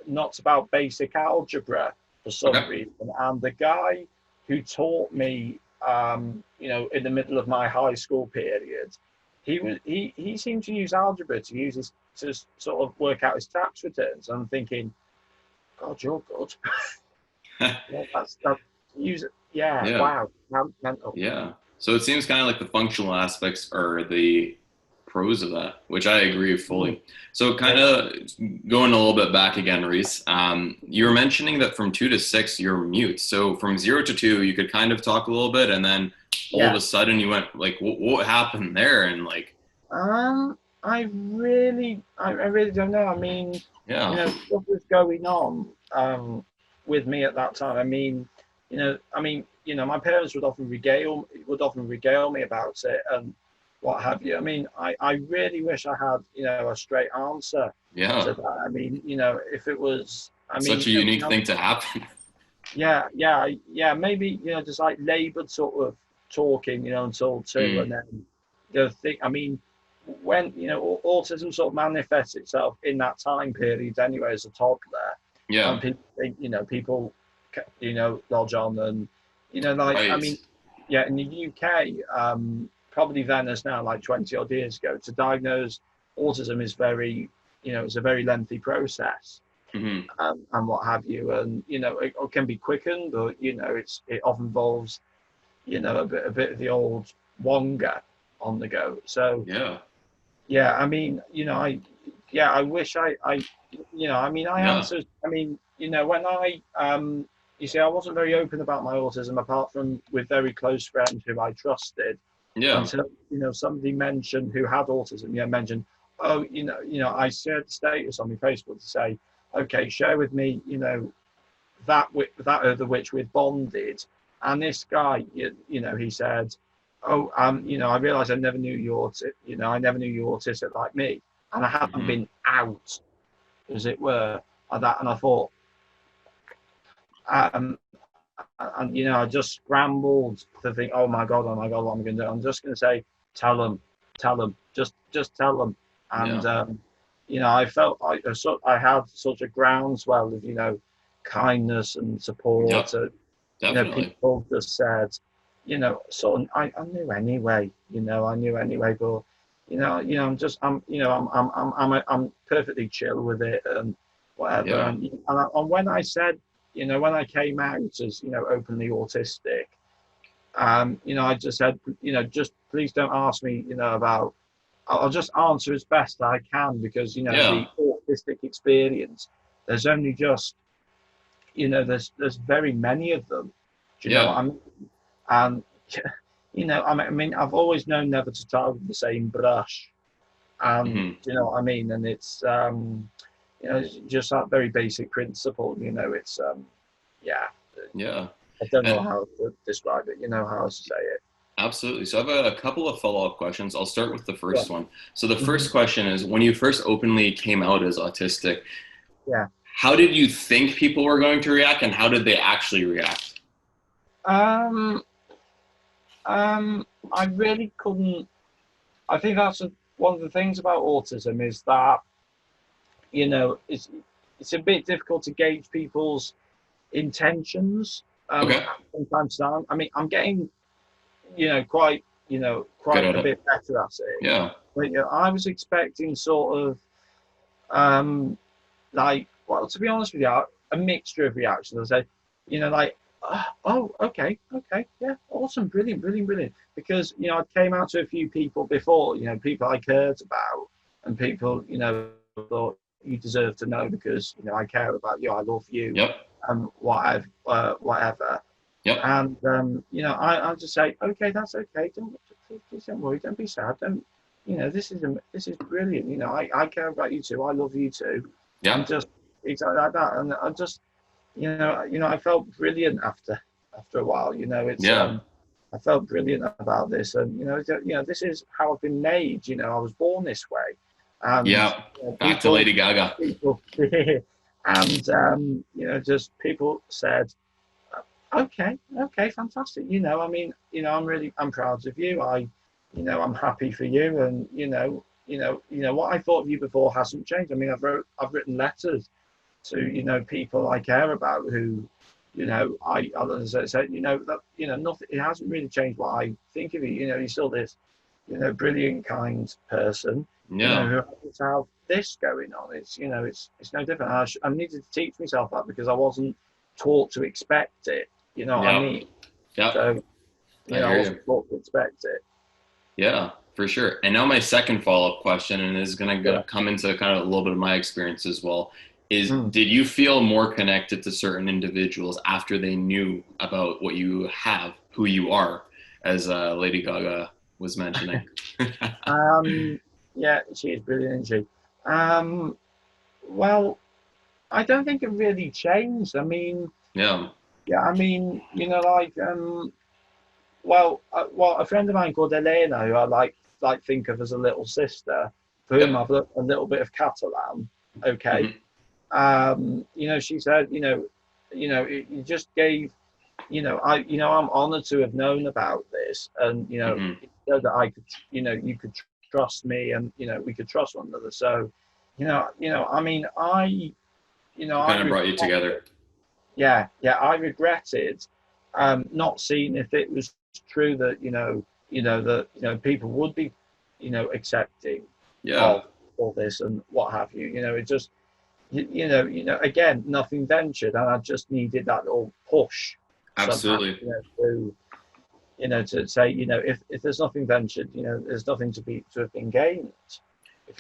not about basic algebra for some reason. And the guy who taught me, you know, in the middle of my high school period, he seemed to use algebra to sort of work out his tax returns. I'm thinking, God, you're good. Yeah, that's use it. Yeah, wow, mental. Yeah. So it seems kind of like the functional aspects are the pros of that, which I agree fully. So kind of going a little bit back again, Reece, you were mentioning that from 2 to 6, you're mute. So from 0 to 2, you could kind of talk a little bit, and then all of a sudden you went like, what happened there? And like, I really don't know. I mean, you know, what was going on with me at that time? I mean, my parents would often regale me about it and what have you. I mean, I really wish I had, you know, a straight answer to that. I mean, you know, if it was, such a unique thing to happen. Yeah. Maybe, you know, just like laboured sort of talking, you know, until 2, and then the thing. I mean, when, you know, autism sort of manifests itself in that time period anyway as a toddler. And people think, you know, people, you know, lodge on and, you know, like, I mean, in the UK, probably then as now, like 20 odd years ago, to diagnose autism is very, you know, it's a very lengthy process, and what have you. And, you know, it can be quickened, but, you know, it often involves, you know, a bit of the old Wonga on the go. So, I mean, you know, I wish I you know, I mean, I answered, I mean, you know, when you see, I wasn't very open about my autism, apart from with very close friends who I trusted. Until, you know, somebody mentioned who had autism, mentioned, oh, you know, I shared the status on my Facebook to say, okay, share with me, you know, that over which we've bonded. And this guy, you know, he said, oh, you know, I realised I never knew you autistic like me, and I haven't been out, as it were, like that. And I thought, and you know, I just scrambled to think, oh my god, what am I going to do? I'm just going to say, tell them, just tell them. And you know, I felt I had such a groundswell of, you know, kindness and support. You know, people just said, you know, so I knew anyway, you know, but you know, I'm perfectly chill with it and whatever. And when I said, you know, when I came out as, you know, openly autistic, you know, I just said, you know, just please don't ask me, you know, about, I'll just answer as best I can, because, you know, the autistic experience, there's only just, you know, there's very many of them. Do you know what I mean? And, you know, I mean, I've always known never to target the same brush. Do you know what I mean? And it's, you know, it's just that very basic principle, you know, it's, I don't know how to describe it, you know how to say it. Absolutely. So I have a couple of follow-up questions. I'll start with the first one. So the first question is, when you first openly came out as autistic, how did you think people were going to react, and how did they actually react? I really couldn't. I think that's one of the things about autism, is that, you know, it's a bit difficult to gauge people's intentions from time to time. I mean, I'm getting, you know, quite a bit better at it. But, you know, I was expecting sort of like, well, to be honest with you, a mixture of reactions. I say, you know, like, oh, okay, yeah, awesome, brilliant. Because, you know, I came out to a few people before, you know, people I cared about, and people, you know, thought, you deserve to know because, you know, I care about you, I love you, whatever. And you know, I'll just say, okay, that's okay. Please don't worry, don't be sad. Don't, you know, this is brilliant. You know, I care about you too. I love you too. And just exactly like that. And I just, you know, I felt brilliant after a while. You know, it's I felt brilliant about this, and you know, this is how I've been made. You know, I was born this way. And, you know, back to Lady Gaga. And you know, just people said, okay, fantastic. You know, I mean, you know, I'm proud of you. You know, I'm happy for you, and you know, what I thought of you before hasn't changed. I mean, I've written letters to people I care about who, as I said, that, nothing, it hasn't really changed what I think of you. You're still this, brilliant, kind person, Yeah. who happens to have this going on. It's no different. I needed to teach myself that because I wasn't taught to expect it. You know what I mean? Yeah. So, I wasn't taught to expect it. Yeah, for sure. And now my second follow-up question, and is going to come into kind of a little bit of my experience as well, is did you feel more connected to certain individuals after they knew about what you have, who you are, as Lady Gaga was mentioning? Yeah, she is brilliant, isn't she? Well, I don't think it really changed. I mean, I mean, well, a friend of mine called Elena, who I like think of as a little sister, for whom I've a little bit of Catalan. Okay. She said, you just gave, I'm honoured to have known about this, and so that I could, you could trust me, and we could trust one another. So, I mean, I kind of brought you together. Yeah, I regretted not seeing if it was true that that people would be accepting of all this and what have you. It just again, nothing ventured, and I just needed that little push. Absolutely. Somehow, to say if there's nothing ventured, there's nothing to have been gained.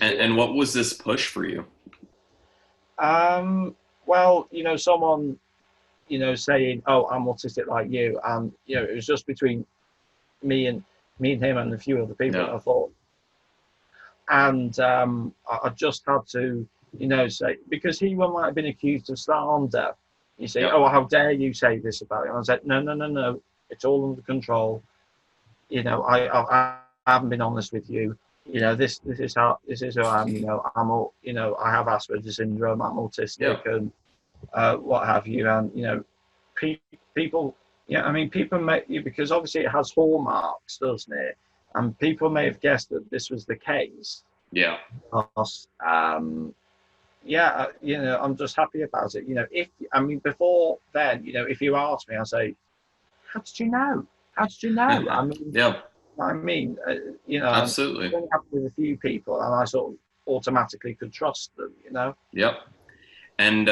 And what was this push for you? Well, someone saying, "Oh, I'm autistic like you," and it was just between me and him and a few other people. I thought, and I just had to, say, because he might have been accused of slander. You say, "Oh, how dare you say this about him?" And I said, "No, it's all under control. I haven't been honest with you. This is who I am. I have Asperger syndrome. I'm autistic, and what have you, and people, people may, because obviously it has hallmarks, doesn't it? And people may have guessed that this was the case. Yeah. Because, I'm just happy about it. Before then, if you asked me, I'd say, how did you know? How did you know? Absolutely. I'm happy with a few people, and I sort of automatically could trust them. Yep. And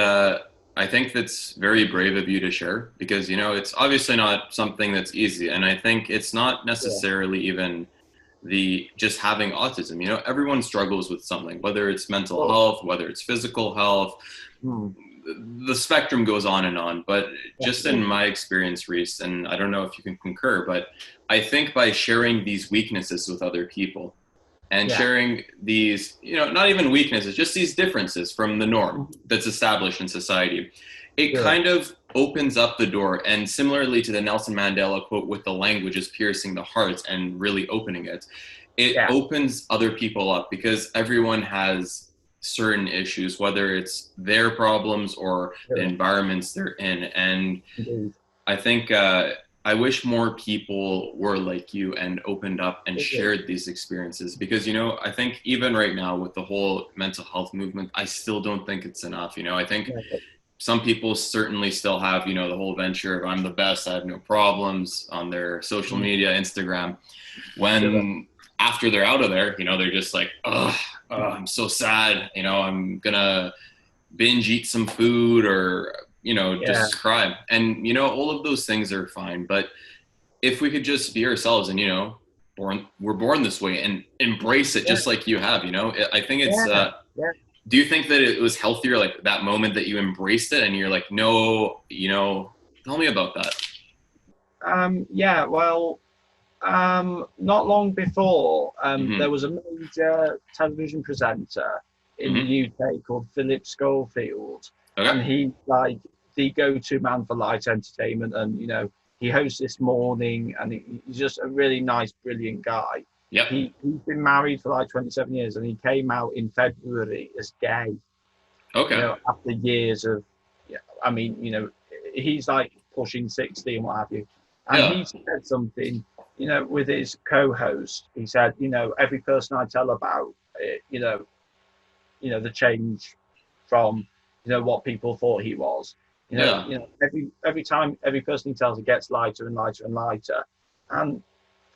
I think that's very brave of you to share, because it's obviously not something that's easy, and I think it's not necessarily even the just having autism. Everyone struggles with something, whether it's mental health, whether it's physical health. The spectrum goes on and on. But just in my experience, Reece, and I don't know if you can concur, but I think by sharing these weaknesses with other people and sharing these, not even weaknesses, just these differences from the norm that's established in society, it kind of opens up the door. And similarly to the Nelson Mandela quote, with the language is piercing the heart and really opening it, opens other people up, because everyone has certain issues, whether it's their problems or the environments they're in. And I think I wish more people were like you and opened up and shared these experiences, because I think even right now with the whole mental health movement, I still don't think it's enough. I think some people certainly still have the whole venture of I'm the best, I have no problems on their social media, Instagram, when after they're out of there, they're just like, oh, I'm so sad, I'm gonna binge eat some food, or just cry. And all of those things are fine, but if we could just be ourselves, and we're born this way, and embrace it just like you have, I think it's do you think that it was healthier, like that moment that you embraced it and you're like, no, tell me about that? Not long before, there was a major television presenter in the UK called Philip Schofield, and he's like the go-to man for light entertainment, and he hosts This Morning, and he's just a really nice, brilliant guy. He's been married for like 27 years, and he came out in February as gay. After years of, he's like pushing 60 and what have you. And he said something, with his co-host. He said, every person I tell about it, the change from, what people thought he was. Every time, every person he tells, it gets lighter and lighter and lighter. And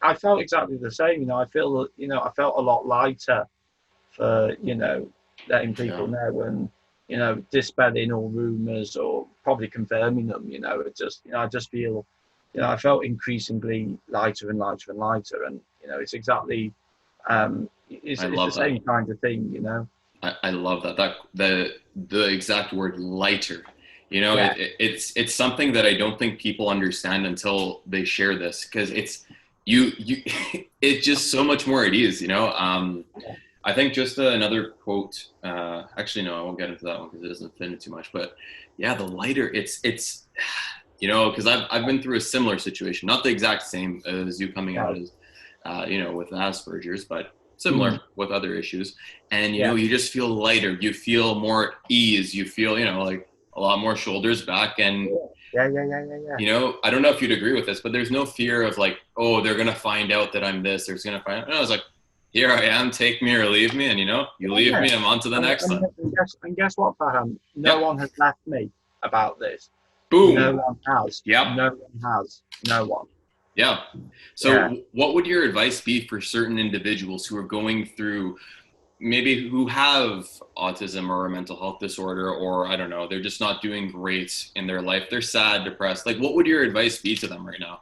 I felt exactly the same. I felt a lot lighter for, letting people know and, dispelling all rumors or probably confirming them. I just feel, I felt increasingly lighter and lighter and lighter. And, it's exactly, it's the same kind of thing, I love that. The exact word lighter, it's something that I don't think people understand until they share this, because it's it's just so much more at ease, I think just another quote, actually, no, I won't get into that one because it doesn't fit in too much, but yeah, the lighter, it's because I've been through a similar situation, not the exact same as you coming out as, with Asperger's, but similar with other issues. And, you just feel lighter, you feel more at ease, you feel, like a lot more shoulders back. And, I don't know if you'd agree with this, but there's no fear of like, oh, they're going to find out that I'm this, they're going to find out. And I was like, here I am, take me or leave me. And, you leave me, I'm on to the next one. And guess what, Faham? No one has left me about this. Boom. No one has. Yep. No one has. No one. Yeah. So what would your advice be for certain individuals who are going through, maybe who have autism or a mental health disorder, or I don't know, they're just not doing great in their life, they're sad, depressed, like what would your advice be to them right now?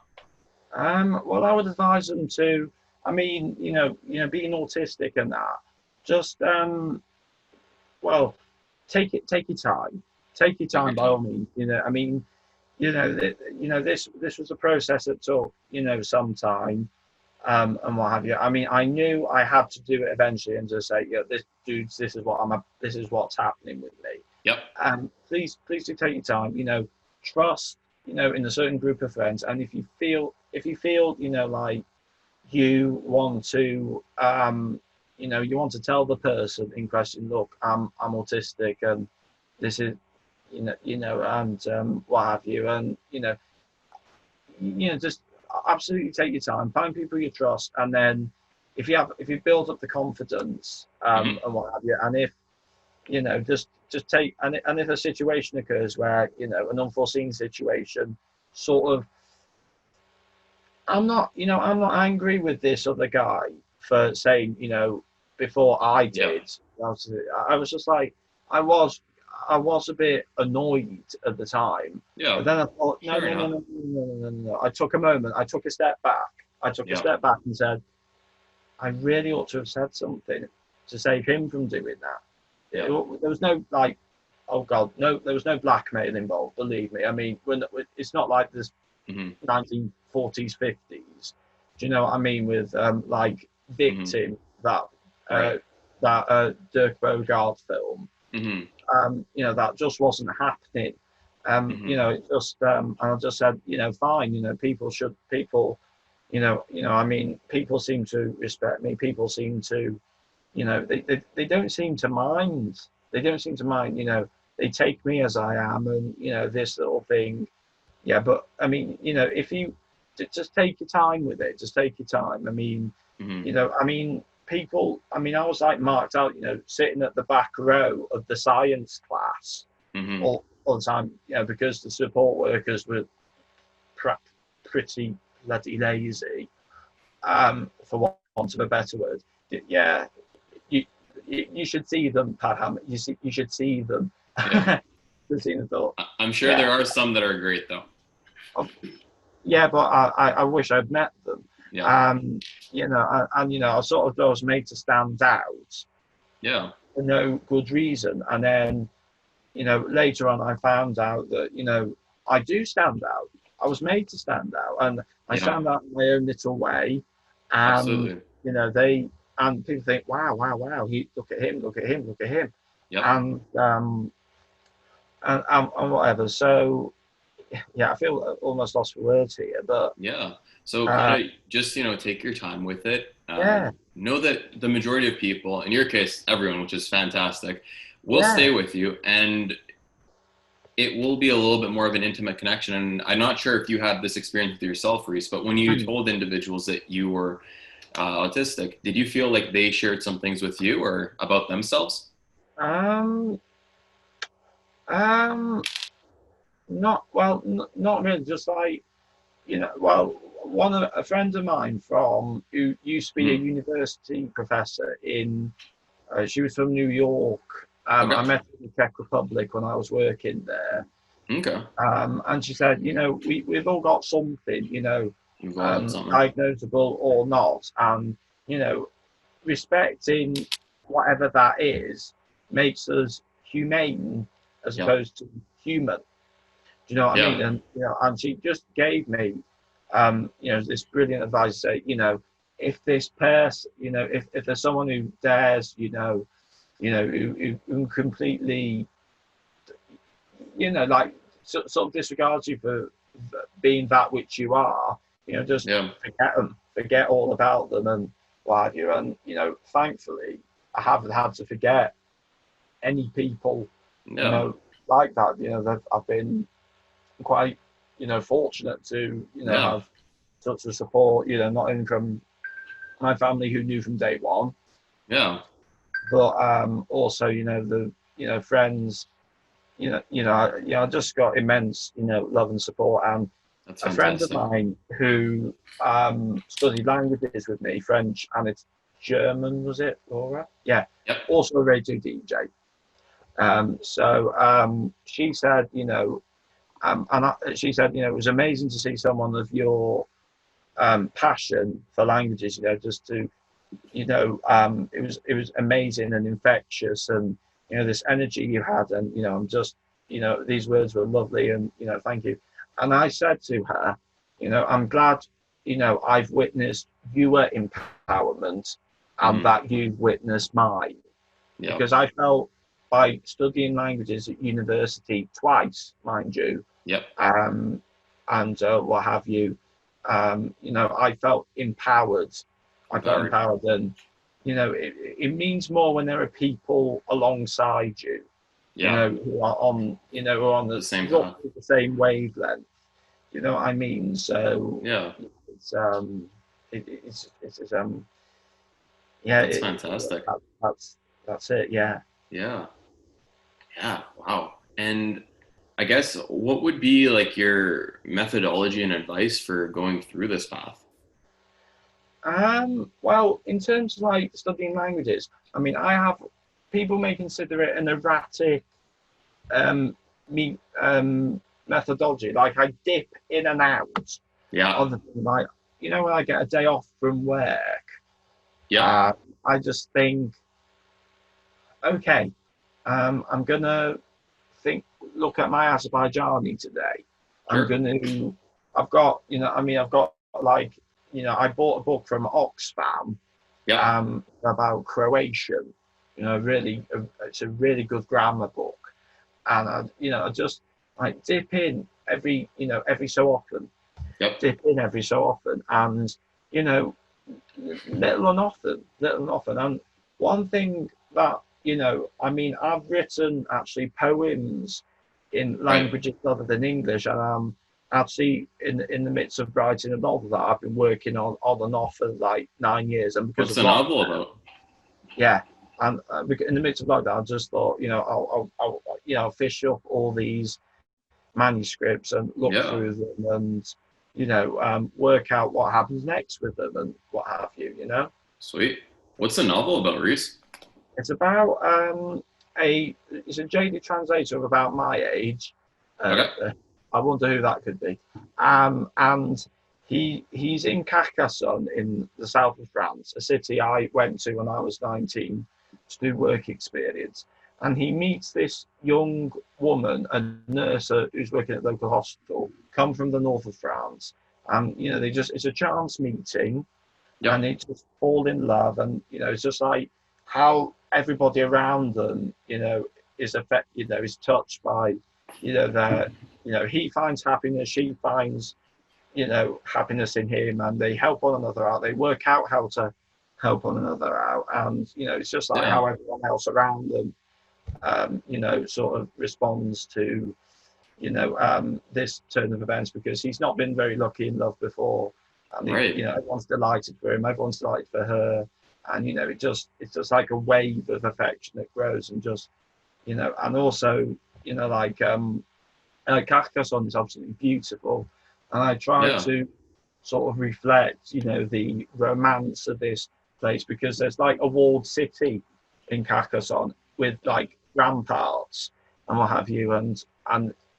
Well, I would advise them to, being autistic and that, just take your time. Take your time by all means. This was a process that took, some time, and what have you. I knew I had to do it eventually and just say, this is what's happening with me. Yep. Please do take your time, trust, in a certain group of friends. And if you feel, like you want to, you want to tell the person in question, look, I'm autistic and this is, and what have you, and just absolutely take your time, find people you trust, and then if you build up the confidence, and what have you, and if just take, and if a situation occurs where an unforeseen situation, sort of, I'm not angry with this other guy for saying, before I did, I was just like, I was a bit annoyed at the time. Yeah. But then I thought, no. I took a moment. I took a step back. A step back and said, I really ought to have said something to save him from doing that. Yeah. There was no oh God, no, there was no blackmail involved. Believe me. It's not like this 1940s, 50s. Do you know what I mean? With Victim, that Dirk Bogarde film. That just wasn't happening. It just, and I just said, fine, people, people seem to respect me. People seem to, they don't seem to mind. They don't seem to mind, they take me as I am and, this little thing. Yeah. But if you just take your time with it, just take your time. People, I was marked out, sitting at the back row of the science class all the time, because the support workers were pretty bloody lazy, for want of a better word. Yeah, you should see them, Padham. You should see them. Yeah. Thought. I'm sure there are some that are great though. Yeah, but I wish I'd met them. Yeah. I sort of was made to stand out. Yeah. For no good reason. And then, later on I found out that, I do stand out. I was made to stand out, and I stand out in my own little way. And, absolutely. And people think, wow, look at him. Yeah. And whatever. So, yeah, I feel almost lost for words here, but yeah. So kind of just take your time with it. Know that the majority of people, in your case, everyone, which is fantastic, will stay with you, and it will be a little bit more of an intimate connection. And I'm not sure if you had this experience with yourself, Reece, but when you told individuals that you were autistic, did you feel like they shared some things with you or about themselves? Not well, not really. Just like, well, a friend of mine who used to be a Mm-hmm. university professor in, she was from New York. Okay. I met her in the Czech Republic when I was working there. Okay. And she said, we've all got something, You've all got something. diagnosable or not, and you know, respecting whatever that is makes us humane as Yep. opposed to human. Do you know what I mean? Yeah. And and she just gave me, this brilliant advice. Say, if this person, if there's someone who dares, who completely, like sort of disregards you for being that which you are, just Yeah. forget them, forget all about them, and what have you. And thankfully, I haven't had to forget any people, Yeah. like that. I've been quite, fortunate to, Yeah. have such a support, not only from my family who knew from day one, Yeah. but also, friends, I just got immense, love and support. And That's a friend of fantastic. mine who studied languages with me, French and it's German, was it, Laura? Yeah. Yep. Also a radio DJ. So she said, she said, it was amazing to see someone of your passion for languages, just to, it was amazing and infectious, and this energy you had, and I'm just, these words were lovely, and thank you. And I said to her, I'm glad, I've witnessed your empowerment, and that you've witnessed mine, Yep. because I felt by studying languages at university twice, mind you, Yep. and what have you, I felt empowered. I felt Very. empowered, and it means more when there are people alongside you, Yeah. who are on, who are on The same roughly path. the same wavelength. You know what I mean? So Yeah. it's yeah, That's fantastic. that's it. Yeah. Yeah. Yeah. Wow. And I guess what would be like your methodology and advice for going through this path? Well, in terms of like studying languages, I mean, people may consider it an erratic um, me methodology. Like I dip in and out Yeah. of the like, when I get a day off from work, Yeah. I just think, okay, I'm gonna look at my Azerbaijani today. Sure. I've got like, I bought a book from Oxfam Yeah. about Croatian. It's a really good grammar book, and I just like dip in every so often, Yep. and little and often. And one thing that I've written actually poems in Right. languages other than English, and I'm actually in the midst of writing a novel that I've been working on and off for like 9 years, and because What's of the novel lockdown, about? yeah. And in the midst of lockdown, I just thought, I'll fish up all these manuscripts and look Yeah. through them, and work out what happens next with them and what have you. Sweet. What's the novel about, Reece? It's about it's a jaded translator of about my age. Okay. I wonder who that could be. And he's in Carcassonne in the south of France, a city I went to when I was 19 to do work experience. And he meets this young woman, a nurse who's working at a local hospital, come from the north of France. And it's a chance meeting, and Yep. they just fall in love, and it's just like how everybody around them is touched by their he finds happiness, she finds happiness in him, and they help one another out, they work out how to help one another out, and it's just like Yeah. how everyone else around them sort of responds to this turn of events, because he's not been very lucky in love before, and Right. everyone's delighted for him, everyone's delighted for her, and it's just like a wave of affection that grows, and just and also Carcassonne is absolutely beautiful, and I try to sort of reflect, the romance of this place, because there's like a walled city in Carcassonne with like ramparts and what have you, and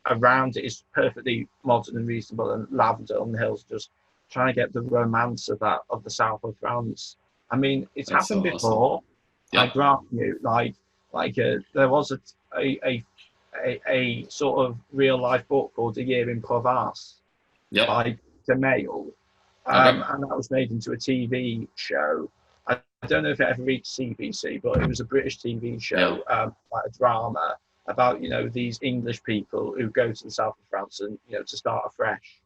around it is perfectly modern and reasonable, and lavender on the hills, just trying to get the romance of that, of the south of France. I mean, it's That's happened so before. awesome. Yeah. I grant you, there was a sort of real life book called A Year in Provence by DeMail, and that was made into a TV show. I don't know if it ever reached CBC, but it was a British TV show, like a drama about these English people who go to the south of France and to start afresh.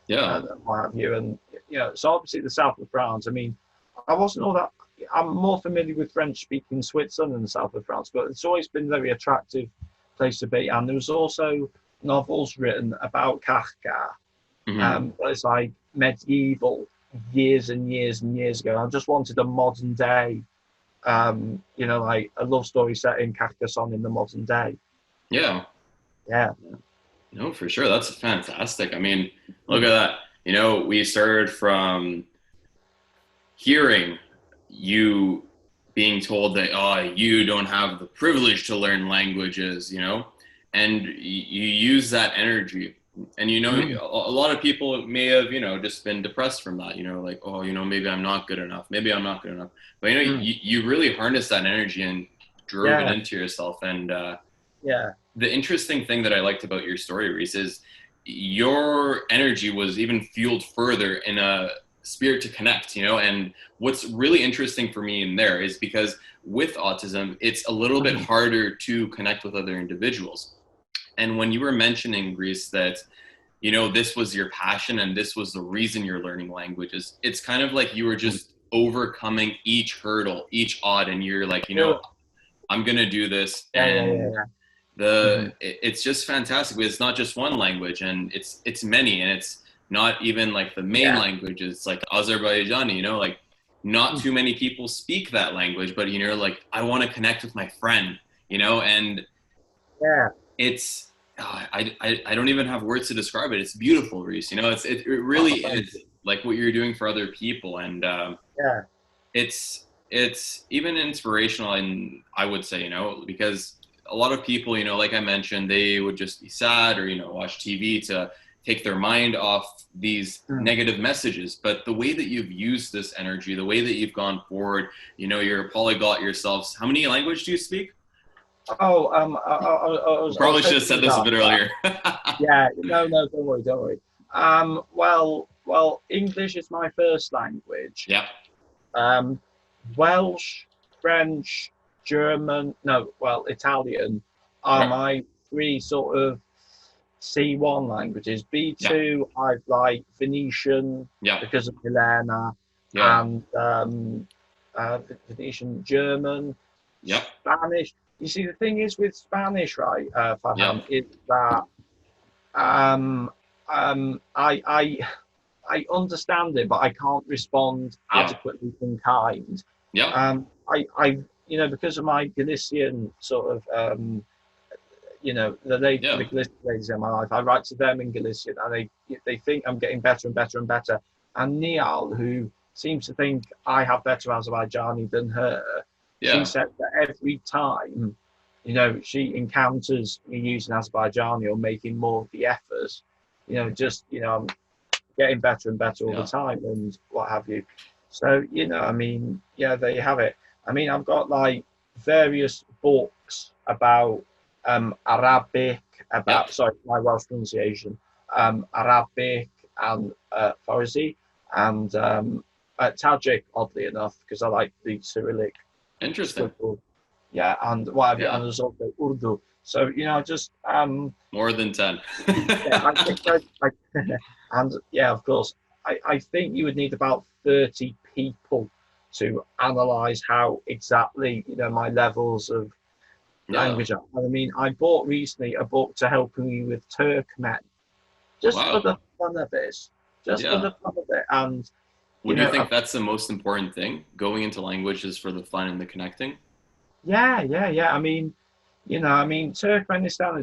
And what have you, and so obviously the south of France. I mean, I wasn't all that. I'm more familiar with French-speaking Switzerland than the south of France, but it's always been a very attractive place to be. And there was also novels written about Kafka, but it's like medieval, years and years and years ago. I just wanted a modern day, like a love story set in Carcassonne in the modern day. Yeah. No, for sure. That's fantastic. I mean, look at that. We started from hearing you being told that, you don't have the privilege to learn languages, and you use that energy. And, a lot of people may have, just been depressed from that, like, maybe I'm not good enough. Maybe I'm not good enough. But, you really harnessed that energy and drove it into yourself. And the interesting thing that I liked about your story, Reece, is your energy was even fueled further in a spirit to connect, and what's really interesting for me in there is because with autism, it's a little bit harder to connect with other individuals. And when you were mentioning, Reece, that, this was your passion and this was the reason you're learning languages, it's kind of like you were just overcoming each hurdle, each odd, and you're like, I'm going to do this. And it's just fantastic. It's not just one language, and it's many, and it's not even like the main language. It's like Azerbaijani, like not too many people speak that language, but like I want to connect with my friend, and it's I don't even have words to describe it. It's beautiful, Reece. It really is like what you're doing for other people, and it's even inspirational, and I would say, because a lot of people, like I mentioned, they would just be sad or watch TV to take their mind off these negative messages. But the way that you've used this energy, the way that you've gone forward, you're a polyglot yourselves. How many languages do you speak? Probably should have said this a bit earlier. No, don't worry. Well, English is my first language. Welsh, French, German, Italian are my three sort of C1 languages. B2, I've like Venetian because of Milena, and Venetian, German, Spanish. You see, the thing is with Spanish, right, Farhan, is that I understand it, but I can't respond adequately in kind. Because of my Galician sort of, the Galician ladies in my life, I write to them in Galician, and they think I'm getting better and better and better. And Niall, who seems to think I have better Azerbaijani than her, she said that every time, she encounters me using Azerbaijani or making more of the effort, I'm getting better and better all the time and what have you. So, there you have it. I mean, I've got like various books about Arabic, my Welsh pronunciation, Arabic and Farsi and Tajik, oddly enough, because I like the Cyrillic. Interesting. And what have you, and there's also Urdu. So, just more than 10. I think and of course, I think you would need about 30 people to analyze how exactly my levels of language are. I mean, I bought recently a book to help me with Turkmen, just for the fun of this, for the fun of it. And would you think that's the most important thing, going into languages for the fun and the connecting? Yeah. I mean, I mean, Turkmenistan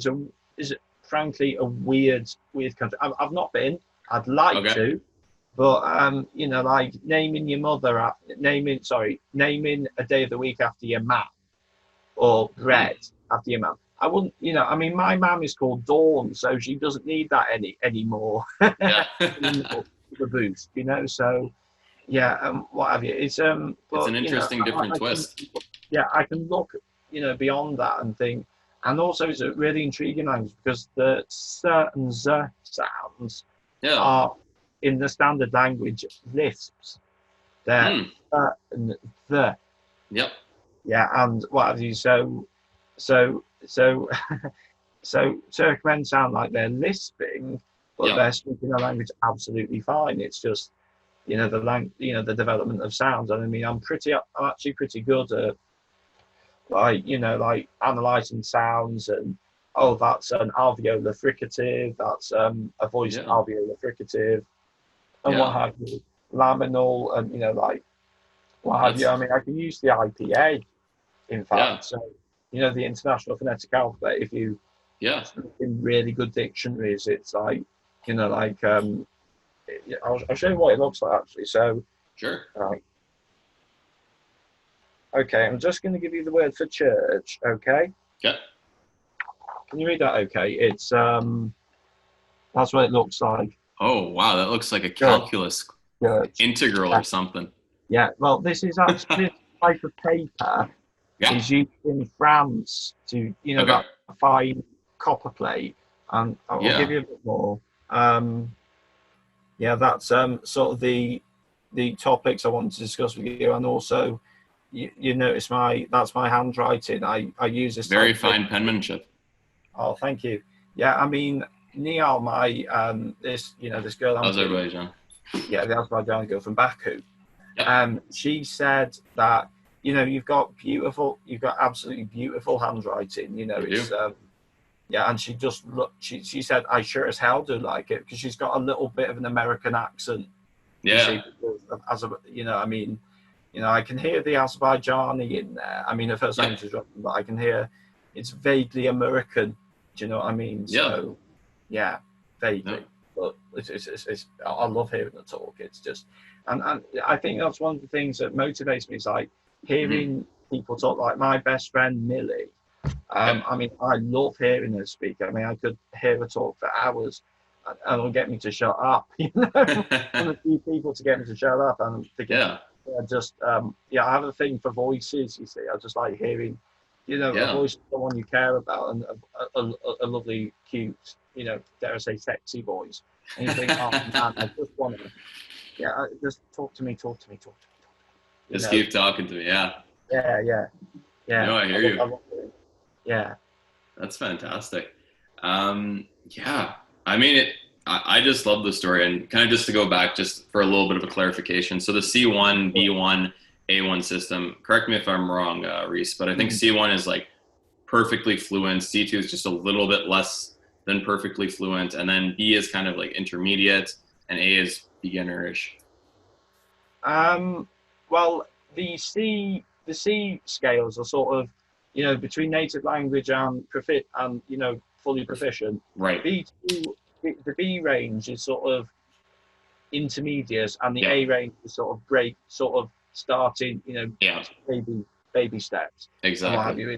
is frankly a weird country. I've not been. I'd like to, but like naming your mother naming a day of the week after your mum, or bread after your mum. I wouldn't, I mean, my mum is called Dawn, so she doesn't need that anymore. Yeah. The boost, so yeah, what have you? It's an interesting different twist. I can look, beyond that and think, and also it's a really intriguing language because the s and z sounds are in the standard language lisps. They're and the. Yep. Yeah, and what have you? So Turkmen sound like they're lisping, but they're speaking the language absolutely fine. It's just, the development of sounds. And I mean, I'm actually pretty good at like analysing sounds and that's an alveolar fricative, that's a voiced alveolar fricative, and what have you, laminal, and what have you. I mean, I can use the IPA, in fact. So the International Phonetic Alphabet. If you in really good dictionaries, it's like I'll show you what it looks like actually. So sure. Right. Okay, I'm just going to give you the word for church. Okay. Yeah. Can you read that? Okay, it's that's what it looks like. Oh wow, that looks like a calculus integral or something. Yeah. Well, this is actually this type of paper is used in France to that fine copper plate, and I'll give you a bit more. That's sort of the topics I want to discuss with you, and also you notice that's my handwriting. I use this very fine penmanship. Oh, thank you. Yeah, I mean, Niall, this girl. Azerbaijan. Yeah, the Azerbaijan girl from Baku. She said that you've got absolutely beautiful handwriting. It's and she just she said, I sure as hell do like it, because she's got a little bit of an American accent. Yeah. I mean, I can hear the Azerbaijani in there. I mean, her first language is Russian, but I can hear it's vaguely American. Do you know what I mean? So, vaguely. But it's I love hearing her talk. It's just, and I think that's one of the things that motivates me. Is like hearing people talk. Like my best friend Millie. I mean, I love hearing her speak. I mean, I could hear her talk for hours, and it'll get me to shut up. One of the few people to get me to shut up, and I have a thing for voices. You see, I just like hearing, a voice of someone you care about, and a lovely, cute, dare I say, sexy voice. And you think, oh man, I just want to, just talk to me. Just keep talking to me, Yeah. No, I hear you. Yeah. That's fantastic. I mean, I just love the story, and kind of just to go back just for a little bit of a clarification. So the C1, B1, A1 system, correct me if I'm wrong, Reece, but I think C1 is like perfectly fluent. C2 is just a little bit less than perfectly fluent. And then B is kind of like intermediate, and A is beginnerish. Well, the C scales are sort of, between native language and fully proficient. Right. B2, the B range is sort of intermediate, and the A range is sort of starting, baby steps. Exactly.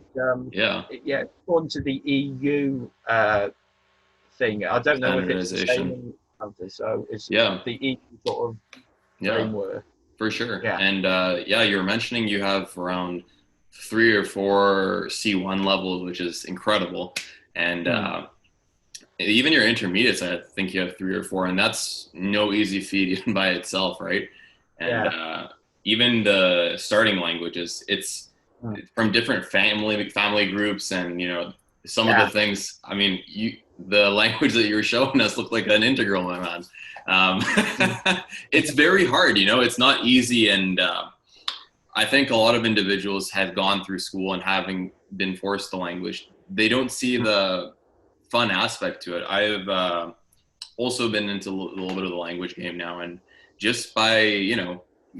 According to the EU thing, I don't know if it's the same country, so it's the EU sort of framework. For sure. Yeah. And you were mentioning you have around 3 or 4 C1 levels, which is incredible. And even your intermediates, I think you have 3 or 4, and that's no easy feat even by itself, right? And even the starting languages, it's from different family groups, and some of the things. I mean, the language that you were showing us looked like an integral, my man. It's very hard, it's not easy, and I think a lot of individuals have gone through school, and having been forced the language, they don't see the fun aspect to it. I've also been into a little bit of the language game now, and just by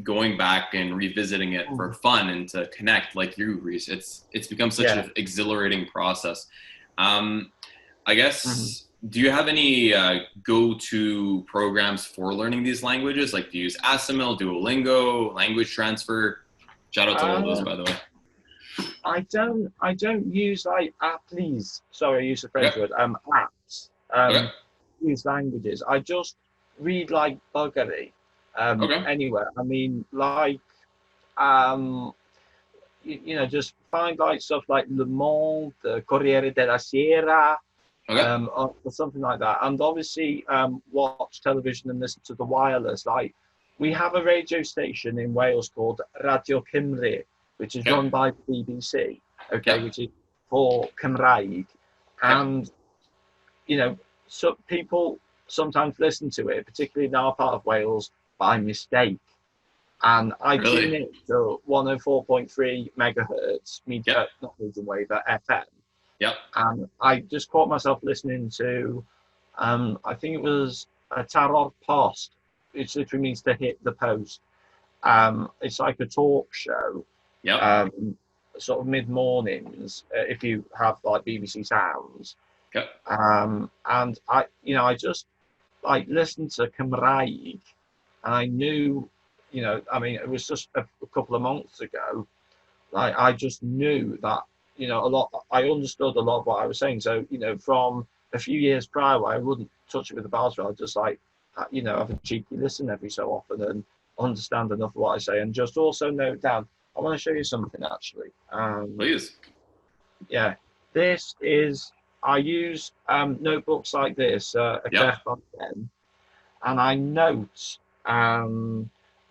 going back and revisiting it for fun and to connect, like you, Reece. It's become such an exhilarating process. I guess, do you have any go-to programs for learning these languages? Like, do you use Asimil, Duolingo, Language Transfer? Shout out to all those, by the way. I don't use like applis. Sorry, I use the French word. Apps. Use languages. I just read like buggery. Anywhere. I mean, like, just find like stuff like Le Monde, the Corriere della Sera, or something like that. And obviously, watch television and listen to the wireless. Like, we have a radio station in Wales called Radio Cymru, which is run by the BBC, which is for Cymraeg. And, so people sometimes listen to it, particularly in our part of Wales, by mistake. And I tune it to 104.3 megahertz, not medium wave, but FM. Yep. And I just caught myself listening to, I think it was a Tarot Post, which literally means to hit the post. It's like a talk show, sort of mid-mornings, if you have like BBC Sounds. And I just like listened to Cymraeg, and I knew, it was just a couple of months ago, like I just knew that, I understood a lot of what I was saying. So, from a few years prior, I wouldn't touch it with a browser. I'd just like, have a cheeky listen every so often and understand enough of what I say, and just also note down. I want to show you something actually. Please. Yeah, this is, I use notebooks like this, a Clef pen, and I note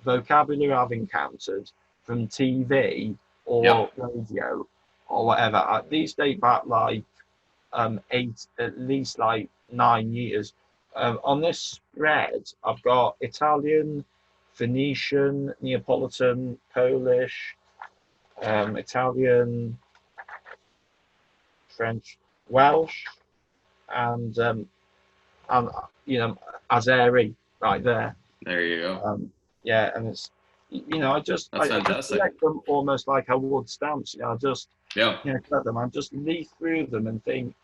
vocabulary I've encountered from TV or radio or whatever. These date back like at least like 9 years. On this spread, I've got Italian, Phoenician, Neapolitan, Polish, Italian, French, Welsh, and Azeri right there. There you go. And it's, I just select them almost like I would stamps. I just collect them. I just leaf through them and think.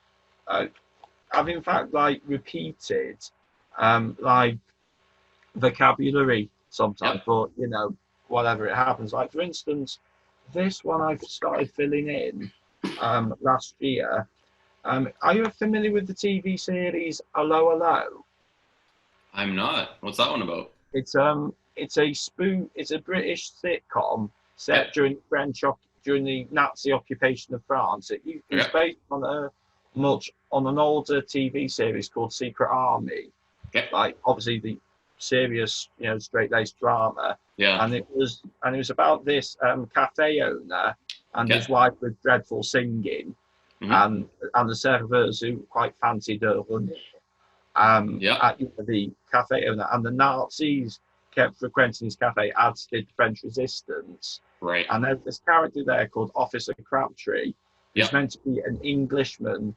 I've in fact like repeated like vocabulary sometimes, but whatever it happens. Like for instance, this one I've started filling in last year. Are you familiar with the TV series Hello Hello? I'm not. What's that one about? It's a British sitcom set during the Nazi occupation of France. It's based on an older TV series called Secret Army. Like obviously the serious, straight-laced drama. And it was about this cafe owner and his wife with dreadful singing, and the servers who quite fancied her at the cafe owner, and the Nazis kept frequenting his cafe, as did French resistance. Right. And there's this character there called Officer Crabtree, who's meant to be an Englishman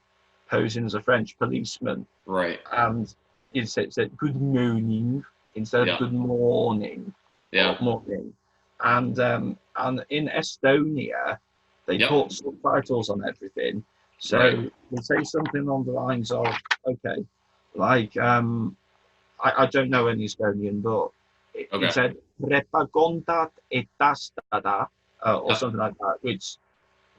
posing as a French policeman. Right. And it said good morning instead of good morning. Morning. And in Estonia, they put subtitles on everything. So they say something along the lines of, okay, like, I don't know any Estonian, but it said "Prepagondat etastada" or something like that, which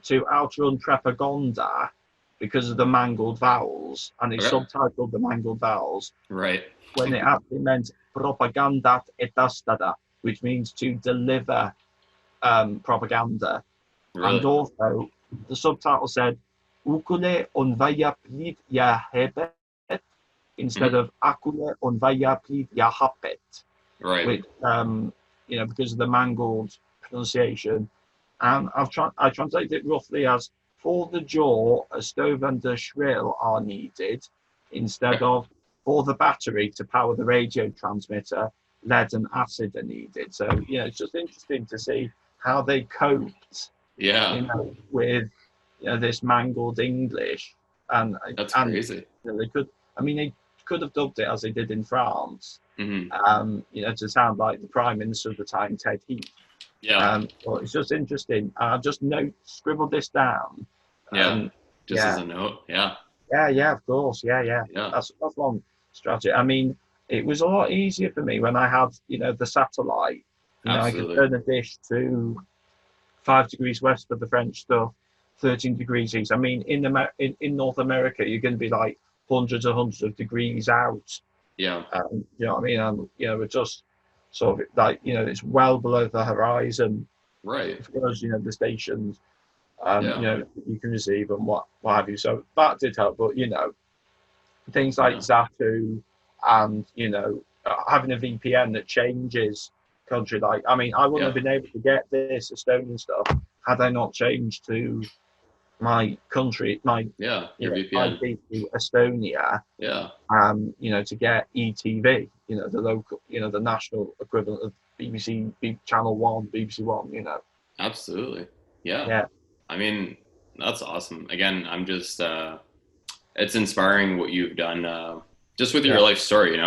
to outrun propaganda because of the mangled vowels, and it's subtitled the mangled vowels. Right. When it actually meant "propagandat etastada," which means to deliver propaganda. Really? And also, the subtitle said "Ukule on vaya plid ya hebet" instead of "Akule on vaya plid ya hapet." Right. Which, because of the mangled pronunciation. And I translated it roughly as, for the jaw, a stove and a shrill are needed, instead of, for the battery to power the radio transmitter, lead and acid are needed. So, it's just interesting to see how they coped, with this mangled English. And that's crazy. They could have dubbed it as they did in France, To sound like the Prime Minister of the time, Ted Heath. Well, it's just interesting. I've just scribbled this down. As a note. Yeah, of course. Yeah. That's one strategy. I mean, it was a lot easier for me when I had, the satellite. I could turn a dish to 5 degrees west of the French stuff, 13 degrees east. I mean, in North America, you're going to be like hundreds of degrees out. Yeah. You know what I mean? And, we're just sort of like, it's well below the horizon. Right. For us, the stations, you can receive and what have you. So that did help. But, things like Zatu and, having a VPN that changes country. Like, I mean, I wouldn't have been able to get this Estonian stuff had I not changed to my country, my VPN. Estonia. Yeah. To get ETV, the local, the national equivalent of BBC, Channel 1, BBC One, Absolutely. Yeah. Yeah. I mean, that's awesome. Again, I'm just, it's inspiring what you've done, just with your life story,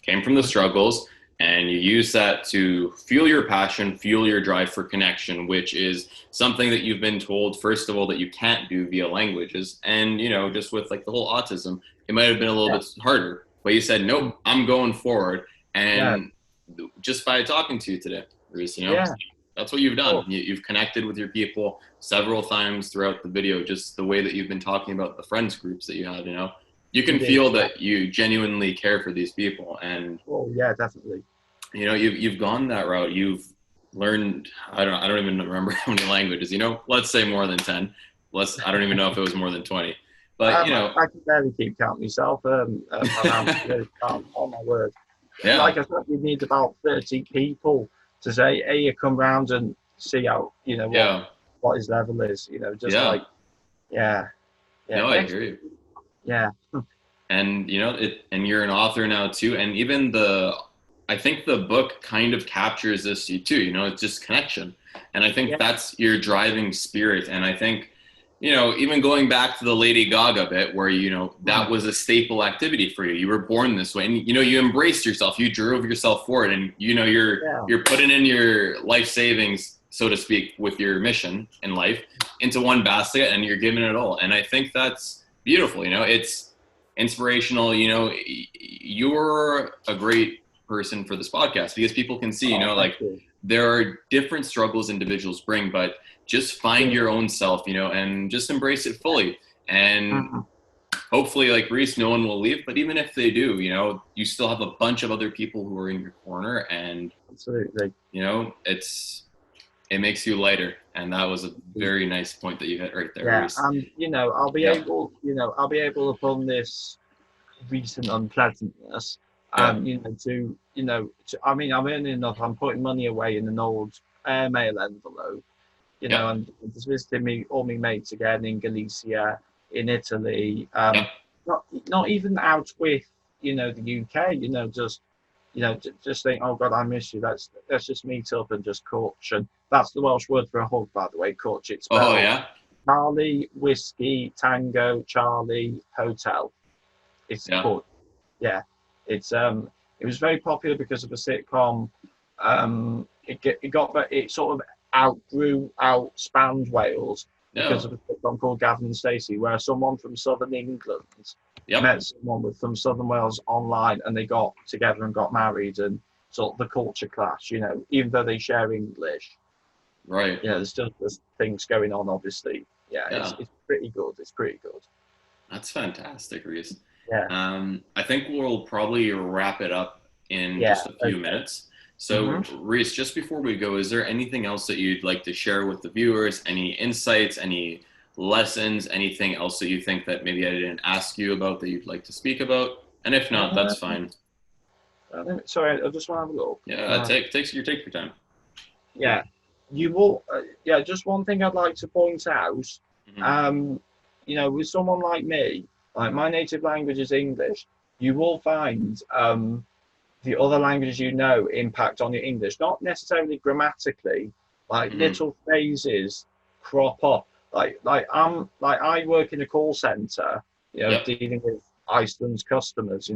came from the struggles, and you use that to fuel your passion, fuel your drive for connection, which is something that you've been told, first of all, that you can't do via languages. And, just with like the whole autism, it might have been a little bit harder, but you said, nope, I'm going forward. And just by talking to you today, Reece, that's what you've done. You've connected with your people several times throughout the video, just the way that you've been talking about the friends groups that you had, you can feel that you genuinely care for these people. And definitely. You've gone that route. You've learned, I don't even remember how many languages, let's say more than 10. I don't even know if it was more than 20. But I can barely keep count myself. On my word. Yeah. Like I said, we need about 30 people to say, hey, you come round and see how, what his level is, No, I hear you. Yeah. And, and you're an author now too. And even I think the book kind of captures this too, it's just connection. And I think that's your driving spirit. And I think, even going back to the Lady Gaga bit where, that was a staple activity for you. You were born this way, and, you embraced yourself, you drove yourself forward, and, you're putting in your life savings, so to speak, with your mission in life into one basket, and you're giving it all. And I think that's beautiful. It's inspirational. You're a great person for this podcast because people can see, there are different struggles individuals bring, but just find your own self, and just embrace it fully. And hopefully, like Reece, no one will leave, but even if they do, you still have a bunch of other people who are in your corner, and absolutely, it makes you lighter. And that was a very nice point that you hit right there, Reece. And I'll be able upon this recent unpleasantness, I mean, I'm earning enough. I'm putting money away in an old airmail envelope, and just visiting all my mates again in Galicia, in Italy, not even out with, the UK, just think, oh God, I miss you. Let's just meet up and just coach. And that's the Welsh word for a hug, by the way, coach. It's spelled Charlie, Whiskey, Tango, Charlie, Hotel. It's coach. Yeah. It's it was very popular because of a sitcom. It sort of outspanned Wales because of a sitcom called Gavin and Stacey, where someone from southern England met someone from southern Wales online, and they got together and got married, and sort of the culture clash. Even though they share English, right? There's things going on, obviously. It's pretty good. It's pretty good. That's fantastic, Reece. Yeah. I think we'll probably wrap it up in just a few minutes. So, Reece, just before we go, is there anything else that you'd like to share with the viewers? Any insights, any lessons, anything else that you think that maybe I didn't ask you about that you'd like to speak about? And if not, that's fine. Sorry, I just want to have a look. Yeah, take your time. Yeah. You will. Just one thing I'd like to point out. With someone like me, like my native language is English, you will find the other languages impact on your English, not necessarily grammatically, like little phrases crop up. Like I work in a call center, dealing with Iceland's customers,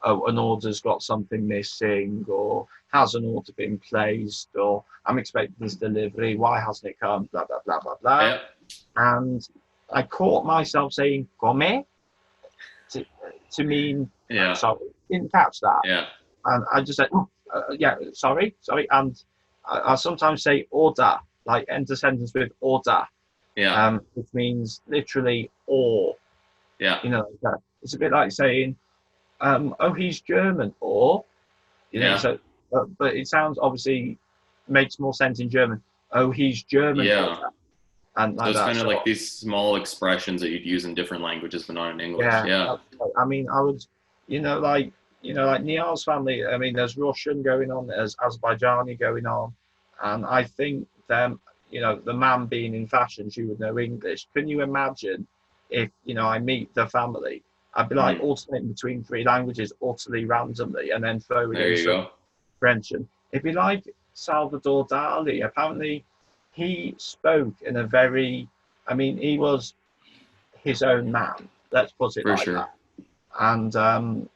oh, an order's got something missing, or has an order been placed, or I'm expecting this delivery, why hasn't it come, blah, blah, blah, blah, blah. Yeah. And I caught myself saying, come to mean, sorry, didn't catch that. Yeah. And I just said, sorry. And I sometimes say order, like end the sentence with order. Yeah. Which means literally or. Yeah. You know, it's a bit like saying, oh, he's German, or, you know, so, but it sounds obviously makes more sense in German. Oh, he's German. Yeah. And like so it's that, kind of like these small expressions that you'd use in different languages, but not in English. Yeah. I mean, I would, like Niall's family, I mean, there's Russian going on, there's Azerbaijani going on. And I think them, the man being in fashion, she would know English. Can you imagine if, I meet the family, I'd be like alternating between 3 languages utterly randomly and then throwing in some French. And it'd be like Salvador Dali. Apparently, he spoke in a very, he was his own man, let's put it that. And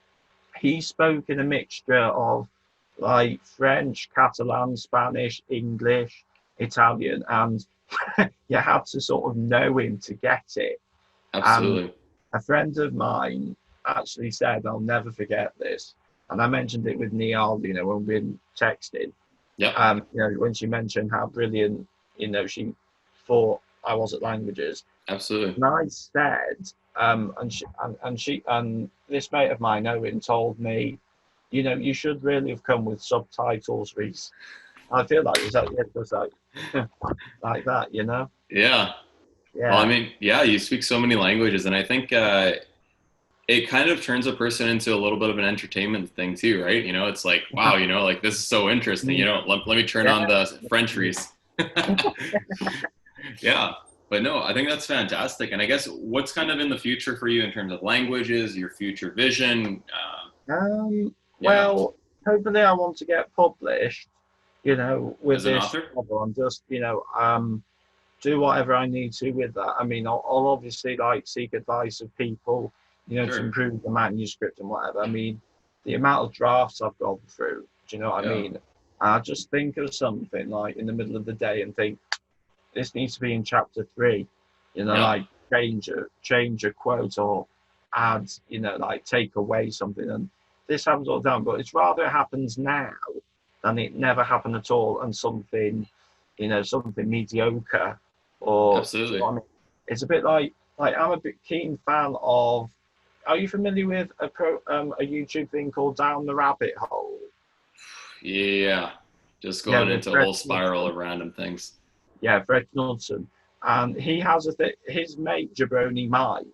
he spoke in a mixture of like French, Catalan, Spanish, English, Italian, and you had to sort of know him to get it. Absolutely. And a friend of mine actually said, I'll never forget this. And I mentioned it with Niall, when we've been texting. Yeah. When she mentioned how brilliant, she thought I was at languages. Absolutely. And I said, and this mate of mine, Owen, told me, you should really have come with subtitles, Reece. I feel like it was like like that, Yeah. Yeah. Well, you speak so many languages, and I think it kind of turns a person into a little bit of an entertainment thing too, right? It's like, wow, like this is so interesting. Let me turn on the French Reece. Yeah. But no, I think that's fantastic. And I guess what's kind of in the future for you in terms of languages, your future vision? Well, hopefully I want to get published, with as an this author? novel, and just, do whatever I need to with that. I'll obviously seek advice of people, to improve the manuscript and whatever. The amount of drafts I've gone through, do you know what I mean? I just think of something like in the middle of the day and think, this needs to be in chapter 3, like change a quote or add, take away something. And this happens all the time, but it's rather it happens now than it never happened at all and something, something mediocre. Or absolutely. It's a bit like I'm a bit keen fan of. Are you familiar with a YouTube thing called Down the Rabbit Hole? Yeah, just going into a whole spiral of random things. Yeah, Fred Knudsen, and he has his mate Jabroni Mike,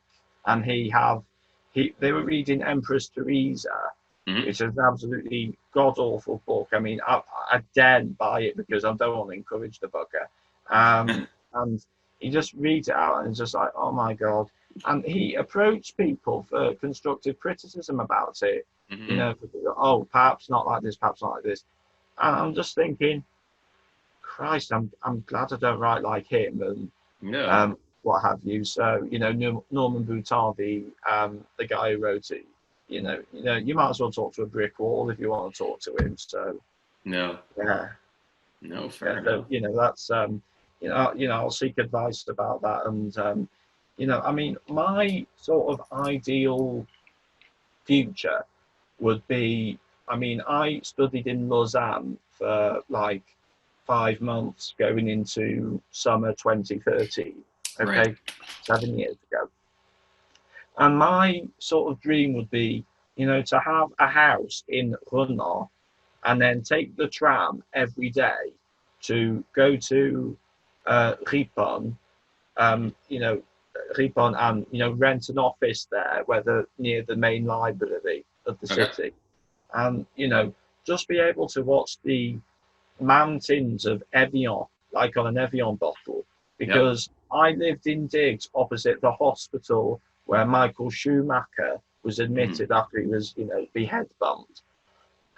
and they were reading Empress Teresa, which is an absolutely god awful book. I daren't buy it because I don't want to encourage the bugger. And he just reads it out and it's just like, oh my God. And he approached people for constructive criticism about it. Oh, perhaps not like this, perhaps not like this. And I'm just thinking, Christ, I'm glad I don't write like him and what have you. So, Norman Boutin, the guy who wrote it, you might as well talk to a brick wall if you want to talk to him. So fair enough. So, that's I'll seek advice about that. And, my sort of ideal future would be, I studied in Lausanne for like 5 months going into summer 2013, okay, 7 years ago. And my sort of dream would be, to have a house in Runor and then take the tram every day to go to Ripon, Ripon, and rent an office there, whether near the main library of the city, and just be able to watch the mountains of Evian like on an Evian bottle, because I lived in digs opposite the hospital where Michael Schumacher was admitted after he was behead bumped,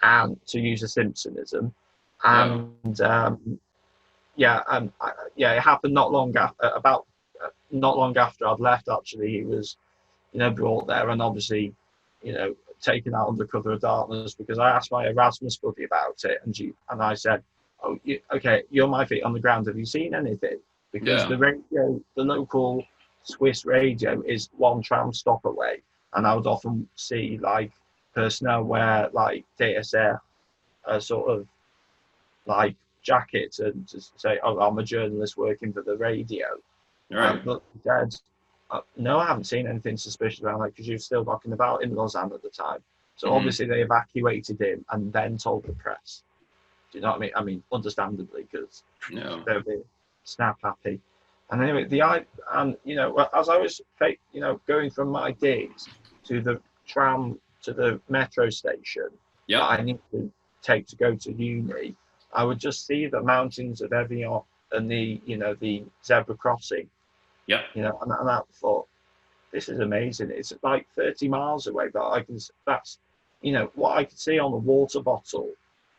and to use a Simpsonism, and it happened not long after I'd left. Actually, he was, brought there, and obviously, taken out under cover of darkness because I asked my Erasmus buddy about it, and I said, "Oh, okay, you're my feet on the ground. Have you seen anything?" Because the radio, the local Swiss radio, is one tram stop away, and I would often see like personnel wear like DSR, sort of like jackets, and just say, "Oh, I'm a journalist working for the radio." Right. But he said, "No, I haven't seen anything suspicious around that because you're still knocking about in Lausanne at the time." So obviously they evacuated him and then told the press. Do you know what I mean? I mean, understandably, because they're a bit snap happy. And anyway, as I was, going from my digs to the tram to the metro station that I need to take to go to uni, I would just see the mountains of Evian and the zebra crossing. Yeah. And I thought, this is amazing. It's like 30 miles away, but that's what I could see on the water bottle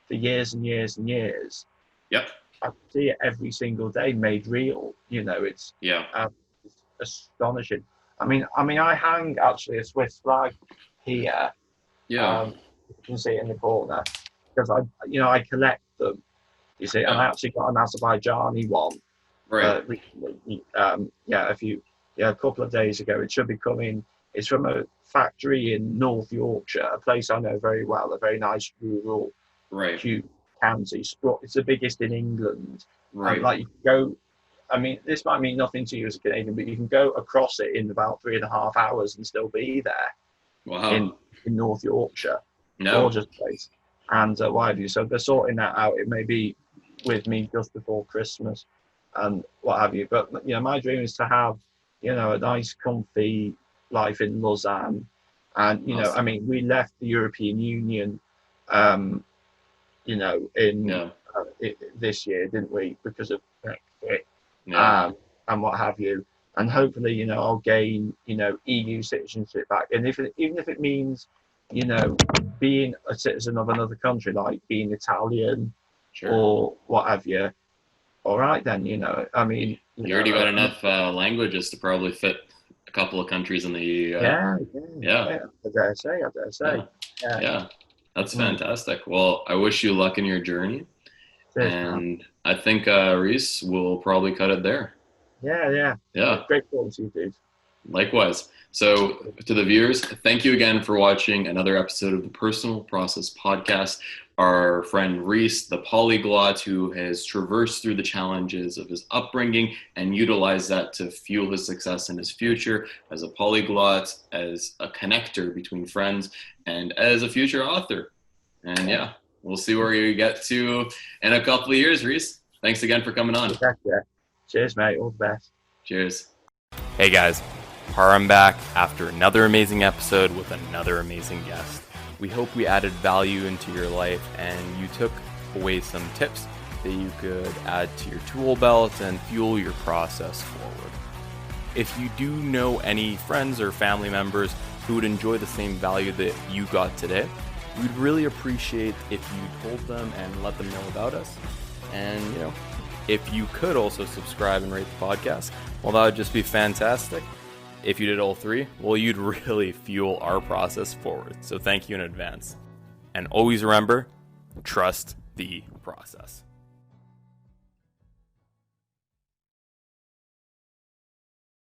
for years and years and years. Yep. I see it every single day made real. It's it's astonishing. I mean, I hang actually a Swiss flag here. Yeah. You can see it in the corner because I collect them. You see, and I actually got an Azerbaijani one. Right. Recently. A couple of days ago. It should be coming. It's from a factory in North Yorkshire, a place I know very well. A very nice rural, huge county. It's the biggest in England. Right. Like you can go. I mean, this might mean nothing to you as a Canadian, but you can go across it in about 3.5 hours and still be there. Wow. In North Yorkshire. No. Gorgeous place. And what have you? So they're sorting that out. It may be with me just before Christmas and what have you. But my dream is to have a nice, comfy life in Lausanne. And Awesome. I mean, we left the European Union, this year, didn't we? Because of Brexit. And what have you. And hopefully, I'll gain, EU citizenship back. And even if it means, being a citizen of another country, like being Italian or what have you, all right then, I mean... You already got enough languages to probably fit a couple of countries in the EU. Yeah. I dare say. Yeah. That's fantastic. Well, I wish you luck in your journey. Cheers, and man. I think Reece will probably cut it there. Yeah. Great talking to you, dude. Likewise. So to the viewers, thank you again for watching another episode of the Personal Process Podcast. Our friend Reece, the polyglot who has traversed through the challenges of his upbringing and utilized that to fuel his success in his future as a polyglot, as a connector between friends, and as a future author. And we'll see where you get to in a couple of years, Reece. Thanks again for coming on. Cheers, mate. All the best. Cheers. Hey guys, Param back after another amazing episode with another amazing guest. We hope we added value into your life and you took away some tips that you could add to your tool belt and fuel your process forward. If you do know any friends or family members who would enjoy the same value that you got today, we'd really appreciate if you told them and let them know about us. And, if you could also subscribe and rate the podcast, well, that would just be fantastic. If you did all three, well, you'd really fuel our process forward. So thank you in advance. And always remember, trust the process.